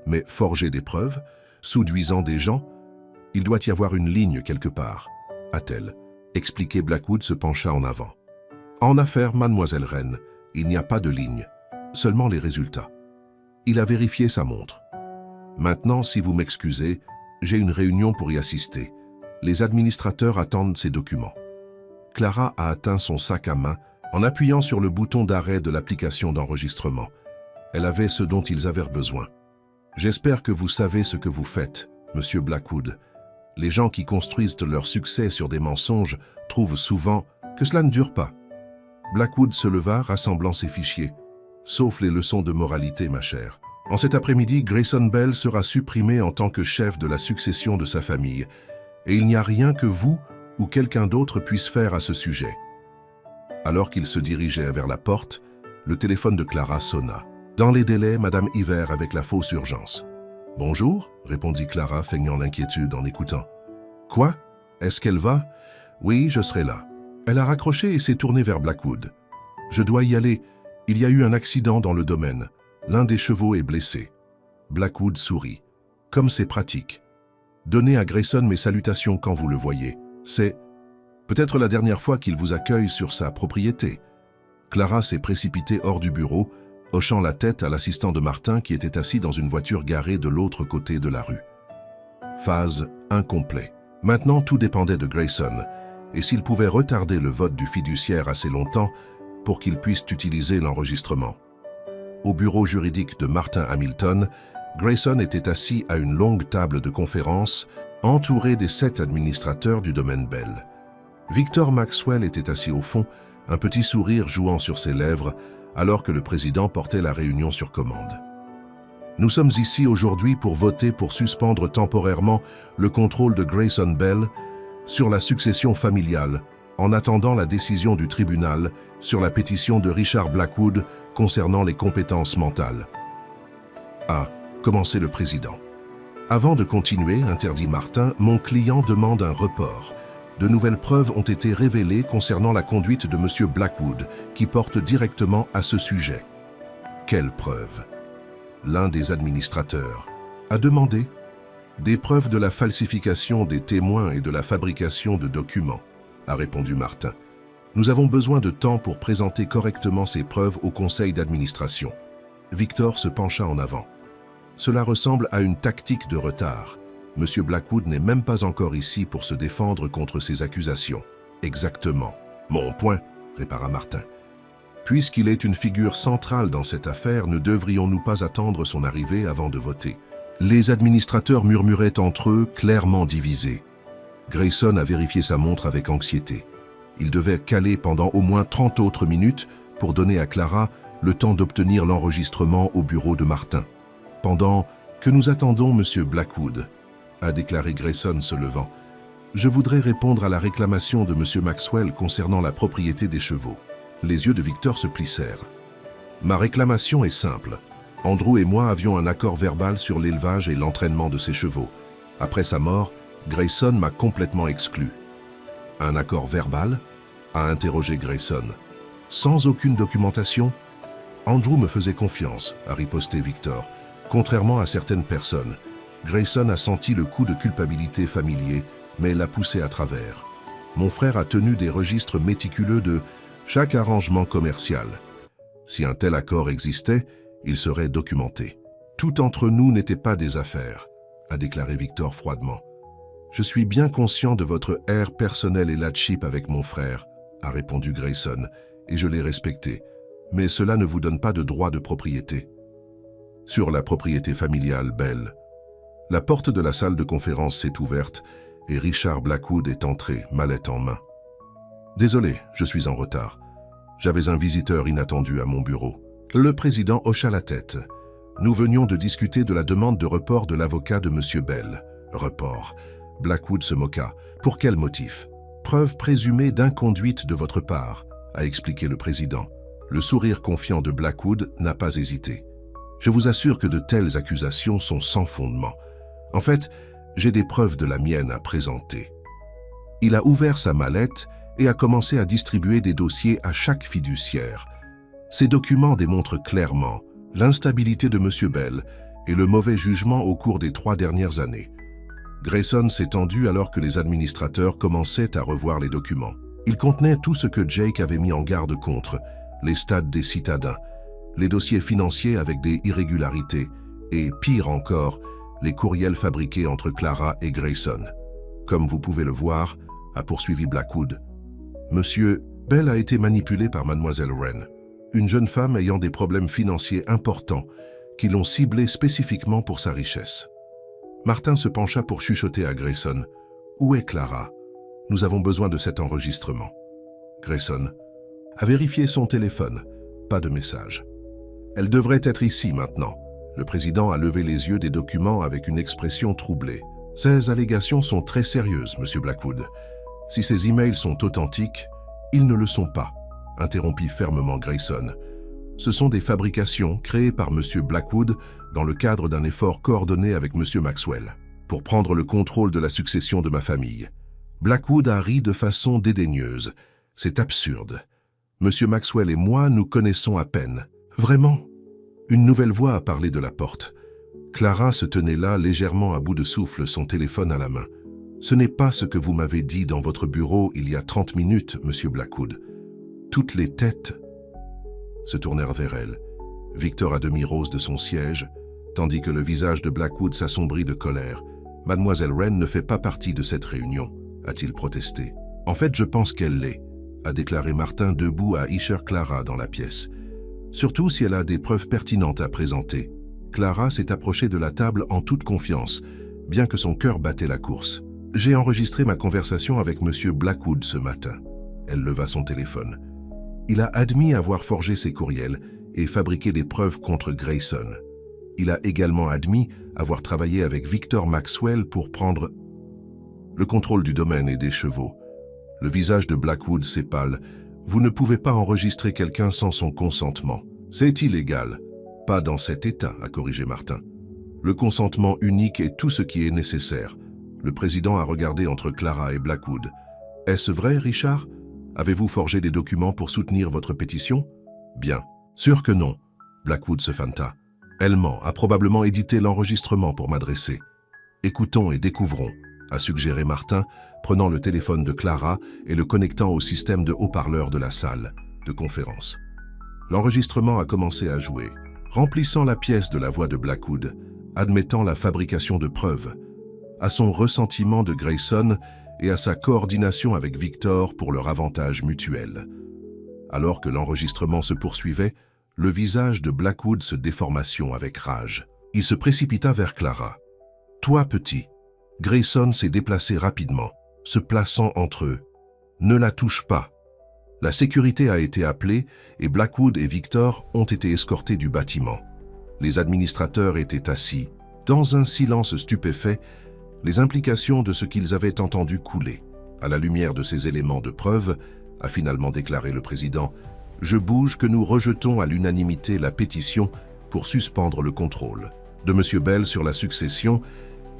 [SPEAKER 1] Mais forger des preuves, souduisant des gens, il doit y avoir une ligne quelque part, a-t-elle expliqué. Blackwood se pencha en avant. En affaires, mademoiselle Wren, il n'y a pas de ligne, seulement les résultats. Il a vérifié sa montre. Maintenant, si vous m'excusez, j'ai une réunion pour y assister. Les administrateurs attendent ces documents. Clara a atteint son sac à main en appuyant sur le bouton d'arrêt de l'application d'enregistrement. Elle avait ce dont ils avaient besoin. J'espère que vous savez ce que vous faites, monsieur Blackwood. Les gens qui construisent leur succès sur des mensonges trouvent souvent que cela ne dure pas. Blackwood se leva, rassemblant ses fichiers. Sauf les leçons de moralité, ma chère. En cet après-midi, Grayson Bell sera supprimé en tant que chef de la succession de sa famille. Et il n'y a rien que vous ou quelqu'un d'autre puisse faire à ce sujet. Alors qu'il se dirigeait vers la porte, le téléphone de Clara sonna. Dans les délais, Madame Hiver avec la fausse urgence. « Bonjour » répondit Clara, feignant l'inquiétude en écoutant. « Quoi? Est-ce qu'elle va? »« Oui, je serai là. » Elle a raccroché et s'est tournée vers Blackwood. « Je dois y aller. Il y a eu un accident dans le domaine. L'un des chevaux est blessé. » Blackwood sourit. « Comme c'est pratique. Donnez à Grayson mes salutations quand vous le voyez. C'est peut-être la dernière fois qu'il vous accueille sur sa propriété. » Clara s'est précipitée hors du bureau, hochant la tête à l'assistant de Martin qui était assis dans une voiture garée de l'autre côté de la rue. Phase incomplet. Maintenant, tout dépendait de Grayson, et s'il pouvait retarder le vote du fiduciaire assez longtemps pour qu'il puisse utiliser l'enregistrement. Au bureau juridique de Martin Hamilton, Grayson était assis à une longue table de conférence, entouré des 7 administrateurs du domaine Bell. Victor Maxwell était assis au fond, un petit sourire jouant sur ses lèvres, alors que le président portait la réunion sur commande. Nous sommes ici aujourd'hui pour voter pour suspendre temporairement le contrôle de Grayson Bell sur la succession familiale, en attendant la décision du tribunal sur la pétition de Richard Blackwood concernant les compétences mentales. A commencé le président. Avant de continuer, interdit Martin, mon client demande un report. De nouvelles preuves ont été révélées concernant la conduite de M. Blackwood, qui porte directement à ce sujet. Quelles preuves? L'un des administrateurs a demandé des preuves de la falsification des témoins et de la fabrication de documents, a répondu Martin. Nous avons besoin de temps pour présenter correctement ces preuves au conseil d'administration. Victor se pencha en avant. Cela ressemble à une tactique de retard. Monsieur Blackwood n'est même pas encore ici pour se défendre contre ces accusations. Exactement. Mon point, répara Martin. Puisqu'il est une figure centrale dans cette affaire, ne devrions-nous pas attendre son arrivée avant de voter? Les administrateurs murmuraient entre eux, clairement divisés. Grayson a vérifié sa montre avec anxiété. Il devait caler pendant au moins 30 autres minutes pour donner à Clara le temps d'obtenir l'enregistrement au bureau de Martin. Pendant que nous attendons Monsieur Blackwood, a déclaré Grayson se levant, je voudrais répondre à la réclamation de Monsieur Maxwell concernant la propriété des chevaux. Les yeux de Victor se plissèrent. Ma réclamation est simple. Andrew et moi avions un accord verbal sur l'élevage et l'entraînement de ces chevaux. Après sa mort, Grayson m'a complètement exclu. Un accord verbal? A interrogé Grayson. Sans aucune documentation? Andrew me faisait confiance, a riposté Victor. Contrairement à certaines personnes, Grayson a senti le coup de culpabilité familier, mais l'a poussé à travers. Mon frère a tenu des registres méticuleux de chaque arrangement commercial. Si un tel accord existait, il serait documenté. Tout entre nous n'était pas des affaires, a déclaré Victor froidement. Je suis bien conscient de votre air personnel et latchip avec mon frère, a répondu Grayson, et je l'ai respecté. Mais cela ne vous donne pas de droit de propriété. Sur la propriété familiale, Bell. La porte de la salle de conférence s'est ouverte et Richard Blackwood est entré, mallette en main. Désolé, je suis en retard. J'avais un visiteur inattendu à mon bureau. Le président hocha la tête. Nous venions de discuter de la demande de report de l'avocat de M. Bell. Report. Blackwood se moqua. Pour quel motif? Preuve présumée d'inconduite de votre part, a expliqué le président. Le sourire confiant de Blackwood n'a pas hésité. Je vous assure que de telles accusations sont sans fondement. En fait, j'ai des preuves de la mienne à présenter. Il a ouvert sa mallette et a commencé à distribuer des dossiers à chaque fiduciaire. Ces documents démontrent clairement l'instabilité de M. Bell et le mauvais jugement au cours des 3 dernières années. Grayson s'est tendu alors que les administrateurs commençaient à revoir les documents. Ils contenaient tout ce que Jake avait mis en garde contre, les stades des citadins, les dossiers financiers avec des irrégularités et, pire encore, les courriels fabriqués entre Clara et Grayson. Comme vous pouvez le voir, a poursuivi Blackwood, Monsieur Bell a été manipulé par Mademoiselle Wren, une jeune femme ayant des problèmes financiers importants qui l'ont ciblé spécifiquement pour sa richesse. Martin se pencha pour chuchoter à Grayson. « Où est Clara? Nous avons besoin de cet enregistrement. » Grayson a vérifié son téléphone. Pas de message. « Elle devrait être ici maintenant. » Le président a levé les yeux des documents avec une expression troublée. « Ces allégations sont très sérieuses, Monsieur Blackwood. Si ces emails sont authentiques, ils ne le sont pas, » interrompit fermement Grayson. « Ce sont des fabrications créées par Monsieur Blackwood dans le cadre d'un effort coordonné avec Monsieur Maxwell, pour prendre le contrôle de la succession de ma famille. » Blackwood a ri de façon dédaigneuse. « C'est absurde. Monsieur Maxwell et moi nous connaissons à peine. Vraiment ?» Une nouvelle voix a parlé de la porte. Clara se tenait là, légèrement à bout de souffle, son téléphone à la main. « Ce n'est pas ce que vous m'avez dit dans votre bureau il y a 30 minutes, Monsieur Blackwood. » Toutes les têtes se tournèrent vers elle. Victor à demi rose de son siège, tandis que le visage de Blackwood s'assombrit de colère. « Mademoiselle Wren ne fait pas partie de cette réunion, » a-t-il protesté. « En fait, je pense qu'elle l'est, » a déclaré Martin debout à Isher Clara dans la pièce. Surtout si elle a des preuves pertinentes à présenter. Clara s'est approchée de la table en toute confiance, bien que son cœur battait la course. « J'ai enregistré ma conversation avec Monsieur Blackwood ce matin. » Elle leva son téléphone. Il a admis avoir forgé ses courriels et fabriqué des preuves contre Grayson. Il a également admis avoir travaillé avec Victor Maxwell pour prendre le contrôle du domaine et des chevaux. Le visage de Blackwood s'épale. Vous ne pouvez pas enregistrer quelqu'un sans son consentement. C'est illégal. Pas dans cet état, a corrigé Martin. Le consentement unique est tout ce qui est nécessaire. Le président a regardé entre Clara et Blackwood. Est-ce vrai, Richard? Avez-vous forgé des documents pour soutenir votre pétition? Bien. Sûr que non. Blackwood se fanta. Elle ment, a probablement édité l'enregistrement pour m'adresser. Écoutons et découvrons, a suggéré Martin, prenant le téléphone de Clara et le connectant au système de haut-parleurs de la salle de conférence. L'enregistrement a commencé à jouer, remplissant la pièce de la voix de Blackwood, admettant la fabrication de preuves, à son ressentiment de Grayson et à sa coordination avec Victor pour leur avantage mutuel. Alors que l'enregistrement se poursuivait, le visage de Blackwood se déformation avec rage. Il se précipita vers Clara. « Toi, petit !» Grayson s'est déplacé rapidement, se plaçant entre eux. « Ne la touche pas !» La sécurité a été appelée et Blackwood et Victor ont été escortés du bâtiment. Les administrateurs étaient assis, dans un silence stupéfait, les implications de ce qu'ils avaient entendu couler. À la lumière de ces éléments de preuve, a finalement déclaré le président, « Je bouge que nous rejetons à l'unanimité la pétition pour suspendre le contrôle de M. Bell sur la succession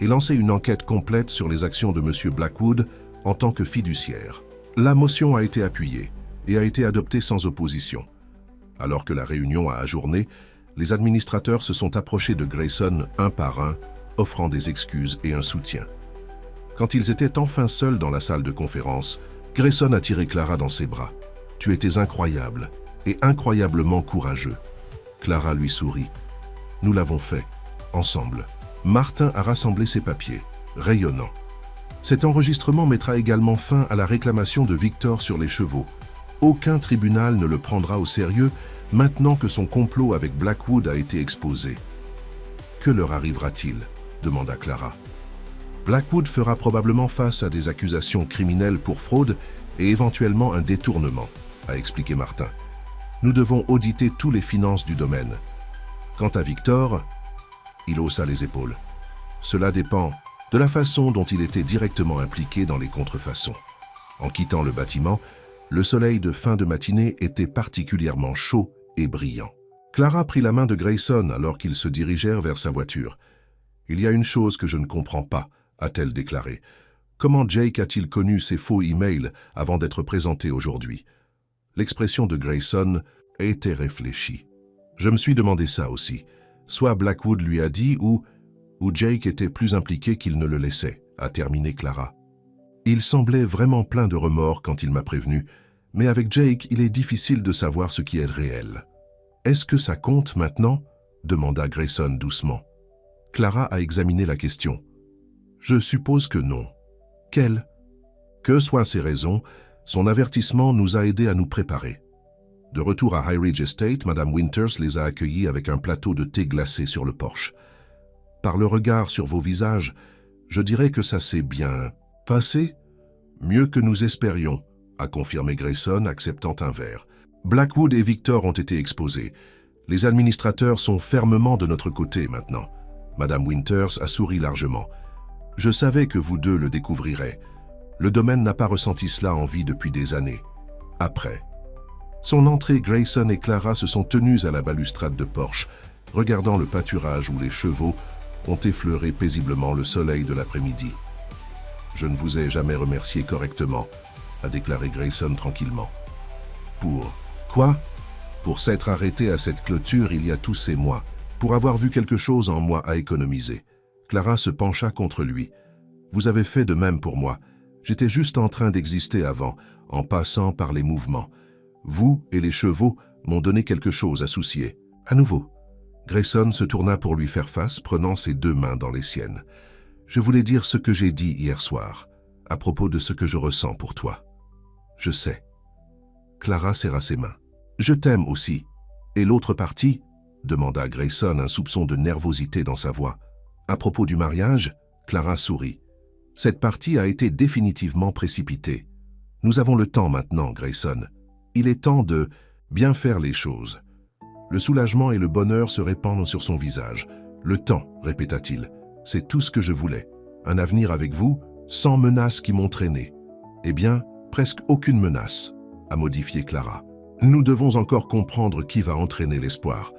[SPEAKER 1] et lancer une enquête complète sur les actions de M. Blackwood en tant que fiduciaire. » La motion a été appuyée et a été adoptée sans opposition. Alors que la réunion a ajourné, les administrateurs se sont approchés de Grayson un par un, offrant des excuses et un soutien. Quand ils étaient enfin seuls dans la salle de conférence, Grayson a tiré Clara dans ses bras. « Tu étais incroyable et incroyablement courageux. » Clara lui sourit. « Nous l'avons fait, ensemble. » Martin a rassemblé ses papiers, rayonnants. « Cet enregistrement mettra également fin à la réclamation de Victor sur les chevaux. Aucun tribunal ne le prendra au sérieux maintenant que son complot avec Blackwood a été exposé. Que leur arrivera-t-il ? Demanda Clara. Blackwood fera probablement face à des accusations criminelles pour fraude et éventuellement un détournement, a expliqué Martin. Nous devons auditer toutes les finances du domaine. Quant à Victor, il haussa les épaules. Cela dépend de la façon dont il était directement impliqué dans les contrefaçons. En quittant le bâtiment, le soleil de fin de matinée était particulièrement chaud et brillant. Clara prit la main de Grayson alors qu'ils se dirigèrent vers sa voiture. « Il y a une chose que je ne comprends pas », a-t-elle déclaré. « Comment Jake a-t-il connu ces faux emails avant d'être présenté aujourd'hui ?» L'expression de Grayson était réfléchie. « Je me suis demandé ça aussi. Soit Blackwood lui a dit ou Jake était plus impliqué qu'il ne le laissait, a terminé Clara. Il semblait vraiment plein de remords quand il m'a prévenu, mais avec Jake, il est difficile de savoir ce qui est réel. Est-ce que ça compte maintenant ? Demanda Grayson doucement. Clara a examiné la question. Je suppose que non. Quelle ? Que soient ses raisons, son avertissement nous a aidés à nous préparer. De retour à High Ridge Estate, Madame Winters les a accueillis avec un plateau de thé glacé sur le porche. Par le regard sur vos visages, je dirais que ça s'est bien passé. Mieux que nous espérions, a confirmé Grayson, acceptant un verre. Blackwood et Victor ont été exposés. Les administrateurs sont fermement de notre côté maintenant. Madame Winters a souri largement. Je savais que vous deux le découvrirez. Le domaine n'a pas ressenti cela en vie depuis des années. Après. Son entrée, Grayson et Clara se sont tenus à la balustrade de porche, regardant le pâturage où les chevaux ont effleuré paisiblement le soleil de l'après-midi. « Je ne vous ai jamais remercié correctement », a déclaré Grayson tranquillement. « Pour quoi ? Pour s'être arrêté à cette clôture il y a tous ces mois, pour avoir vu quelque chose en moi à économiser. » Clara se pencha contre lui. « Vous avez fait de même pour moi. J'étais juste en train d'exister avant, en passant par les mouvements. Vous et les chevaux m'ont donné quelque chose à soucier. » À nouveau. Grayson se tourna pour lui faire face, prenant ses deux mains dans les siennes. « Je voulais dire ce que j'ai dit hier soir, à propos de ce que je ressens pour toi. Je sais. » Clara serra ses mains. « Je t'aime aussi. Et l'autre partie ?» demanda Grayson, un soupçon de nervosité dans sa voix. « À propos du mariage ?» Clara sourit. « Cette partie a été définitivement précipitée. Nous avons le temps maintenant, Grayson. Il est temps de bien faire les choses. » Le soulagement et le bonheur se répandent sur son visage. « Le temps, répéta-t-il. C'est tout ce que je voulais. Un avenir avec vous, sans menaces qui m'ont traîné. » Eh bien, presque aucune menace, a modifié Clara. Nous devons encore comprendre qui va entraîner l'espoir.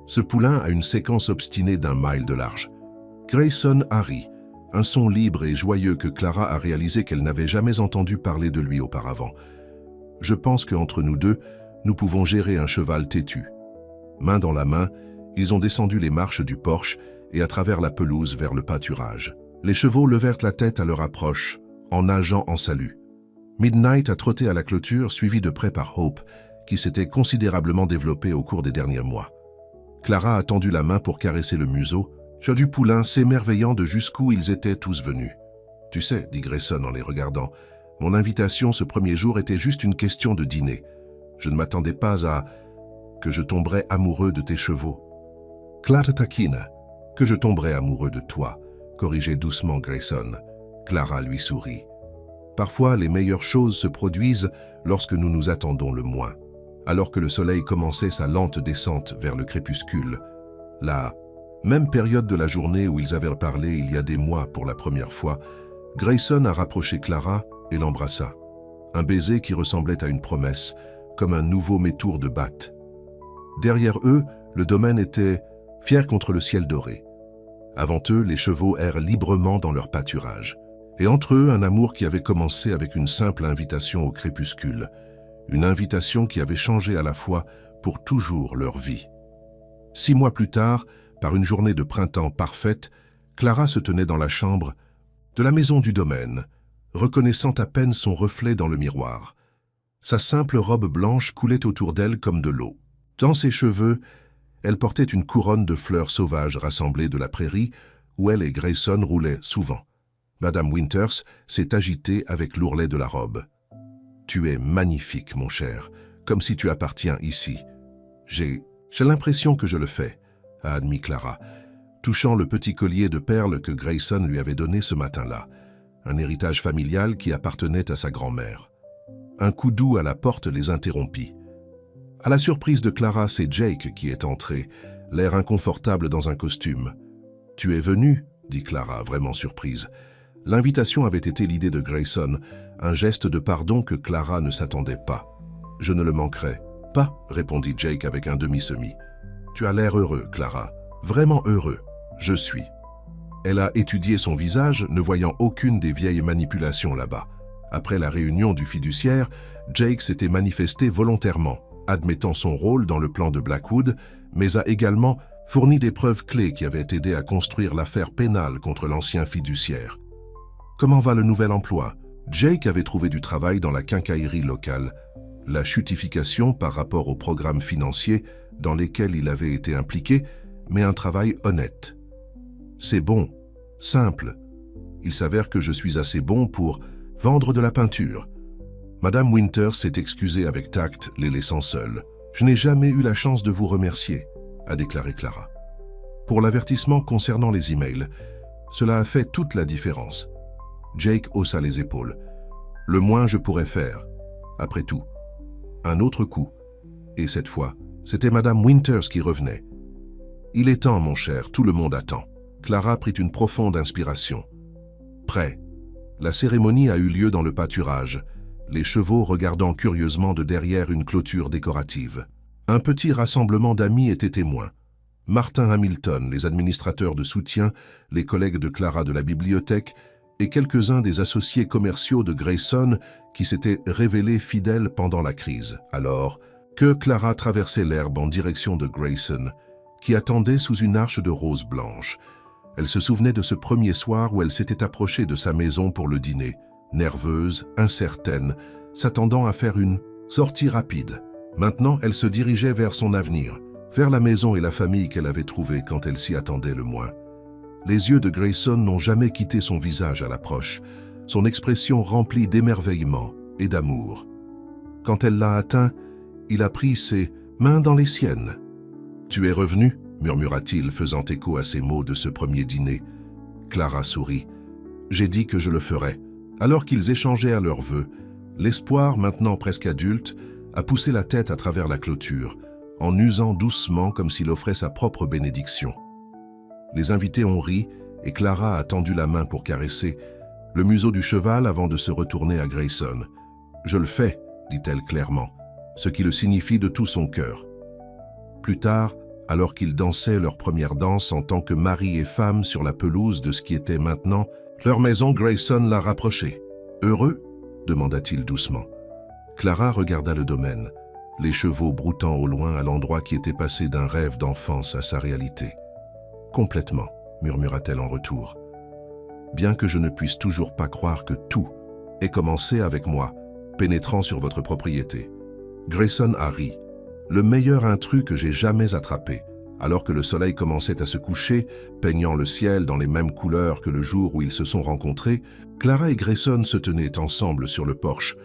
[SPEAKER 1] Ce poulain a une séquence obstinée d'1 mile de large. Grayson Harry, un son libre et joyeux que Clara a réalisé qu'elle n'avait jamais entendu parler de lui auparavant. Je pense qu'entre nous deux, nous pouvons gérer un cheval têtu. Main dans la main, ils ont descendu les marches du porche et à travers la pelouse vers le pâturage. Les chevaux levèrent la tête à leur approche, en nageant en salut. Midnight a trotté à la clôture, suivi de près par Hope, qui s'était considérablement développée au cours des derniers mois. Clara a tendu la main pour caresser le museau, du poulain s'émerveillant de jusqu'où ils étaient tous venus. « Tu sais, dit Grayson en les regardant, mon invitation ce premier jour était juste une question de dîner. Je ne m'attendais pas à que je tomberais amoureux de tes chevaux. »« Clara taquine, que je tomberais amoureux de toi, » corrigeait doucement Grayson. Clara lui sourit. « Parfois, les meilleures choses se produisent lorsque nous nous attendons le moins. » Alors que le soleil commençait sa lente descente vers le crépuscule, la même période de la journée où ils avaient parlé il y a des mois pour la première fois, Grayson a rapproché Clara et l'embrassa. Un baiser qui ressemblait à une promesse, comme un nouveau métour de batte. Derrière eux, le domaine était fier contre le ciel doré. Avant eux, les chevaux errent librement dans leur pâturage. Et entre eux, un amour qui avait commencé avec une simple invitation au crépuscule. Une invitation qui avait changé à la fois pour toujours leur vie. 6 mois plus tard, par une journée de printemps parfaite, Clara se tenait dans la chambre de la maison du domaine, reconnaissant à peine son reflet dans le miroir. Sa simple robe blanche coulait autour d'elle comme de l'eau. Dans ses cheveux, elle portait une couronne de fleurs sauvages rassemblées de la prairie où elle et Grayson roulaient souvent. Madame Winters s'est agitée avec l'ourlet de la robe. « Tu es magnifique, mon cher, comme si tu appartiens ici. J'ai l'impression que je le fais, » a admis Clara, touchant le petit collier de perles que Grayson lui avait donné ce matin-là, un héritage familial qui appartenait à sa grand-mère. Un coup doux à la porte les interrompit. À la surprise de Clara, c'est Jake qui est entré, l'air inconfortable dans un costume. « Tu es venu ?» dit Clara, vraiment surprise. L'invitation avait été l'idée de Grayson, un geste de pardon que Clara ne s'attendait pas. « Je ne le manquerai pas », répondit Jake avec un demi-semi. « Tu as l'air heureux, Clara. Vraiment heureux. Je suis. » Elle a étudié son visage, ne voyant aucune des vieilles manipulations là-bas. Après la réunion du fiduciaire, Jake s'était manifesté volontairement, admettant son rôle dans le plan de Blackwood, mais a également fourni des preuves clés qui avaient aidé à construire l'affaire pénale contre l'ancien fiduciaire. Comment va le nouvel emploi? Jake avait trouvé du travail dans la quincaillerie locale. La chutification par rapport aux programmes financiers dans lesquels il avait été impliqué, mais un travail honnête. C'est bon, simple. Il s'avère que je suis assez bon pour vendre de la peinture. Madame Winters s'est excusée avec tact, les laissant seuls. « Je n'ai jamais eu la chance de vous remercier », a déclaré Clara. « Pour l'avertissement concernant les emails, cela a fait toute la différence. » Jake haussa les épaules. « Le moins je pourrais faire. Après tout. » Un autre coup. Et cette fois, c'était Madame Winters qui revenait. « Il est temps, mon cher, tout le monde attend. » Clara prit une profonde inspiration. Prêt. La cérémonie a eu lieu dans le pâturage, les chevaux regardant curieusement de derrière une clôture décorative. Un petit rassemblement d'amis était témoin. Martin Hamilton, les administrateurs de soutien, les collègues de Clara de la bibliothèque et quelques-uns des associés commerciaux de Grayson qui s'étaient révélés fidèles pendant la crise. Alors que Clara traversait l'herbe en direction de Grayson, qui attendait sous une arche de roses blanches. Elle se souvenait de ce premier soir où elle s'était approchée de sa maison pour le dîner, nerveuse, incertaine, s'attendant à faire une sortie rapide. Maintenant, elle se dirigeait vers son avenir, vers la maison et la famille qu'elle avait trouvée quand elle s'y attendait le moins. Les yeux de Grayson n'ont jamais quitté son visage à l'approche, son expression remplie d'émerveillement et d'amour. Quand elle l'a atteint, il a pris ses mains dans les siennes. « Tu es revenu ?» murmura-t-il, faisant écho à ces mots de ce premier dîner. Clara sourit. « J'ai dit que je le ferais. » Alors qu'ils échangeaient à leurs vœux, l'espoir, maintenant presque adulte, a poussé la tête à travers la clôture, en usant doucement comme s'il offrait sa propre bénédiction. Les invités ont ri et Clara a tendu la main pour caresser le museau du cheval avant de se retourner à Grayson. « Je le fais, » dit-elle clairement, ce qui le signifie de tout son cœur. Plus tard, alors qu'ils dansaient leur première danse en tant que mari et femme sur la pelouse de ce qui était maintenant leur maison, Grayson l'a rapproché. « Heureux ?» demanda-t-il doucement. Clara regarda le domaine, les chevaux broutant au loin à l'endroit qui était passé d'un rêve d'enfance à sa réalité. « Complètement », murmura-t-elle en retour. « Bien que je ne puisse toujours pas croire que tout ait commencé avec moi, pénétrant sur votre propriété. » Grayson a ri. Le meilleur intrus que j'ai jamais attrapé, alors que le soleil commençait à se coucher, peignant le ciel dans les mêmes couleurs que le jour où ils se sont rencontrés, Clara et Grayson se tenaient ensemble sur le porche,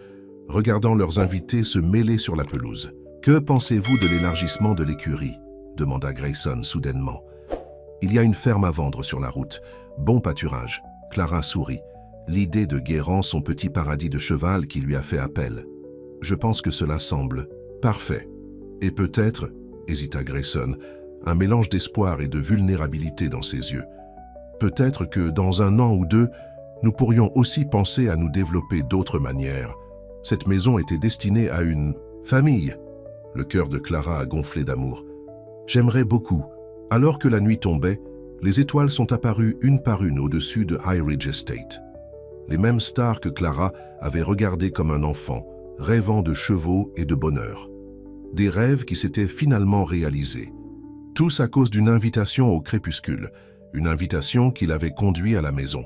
[SPEAKER 1] regardant leurs invités se mêler sur la pelouse. « Que pensez-vous de l'élargissement de l'écurie ?» demanda Grayson soudainement. « Il y a une ferme à vendre sur la route. Bon pâturage. » Clara sourit. L'idée de guérant son petit paradis de cheval qui lui a fait appel. « Je pense que cela semble parfait. Et peut-être, » hésita Grayson, un mélange d'espoir et de vulnérabilité dans ses yeux. « Peut-être que dans un an ou deux, nous pourrions aussi penser à nous développer d'autres manières. Cette maison était destinée à une famille. » Le cœur de Clara a gonflé d'amour. « J'aimerais beaucoup. » Alors que la nuit tombait, les étoiles sont apparues une par une au-dessus de High Ridge Estate. Les mêmes stars que Clara avait regardées comme un enfant, rêvant de chevaux et de bonheur. Des rêves qui s'étaient finalement réalisés. Tous à cause d'une invitation au crépuscule, une invitation qui l'avait conduit à la maison.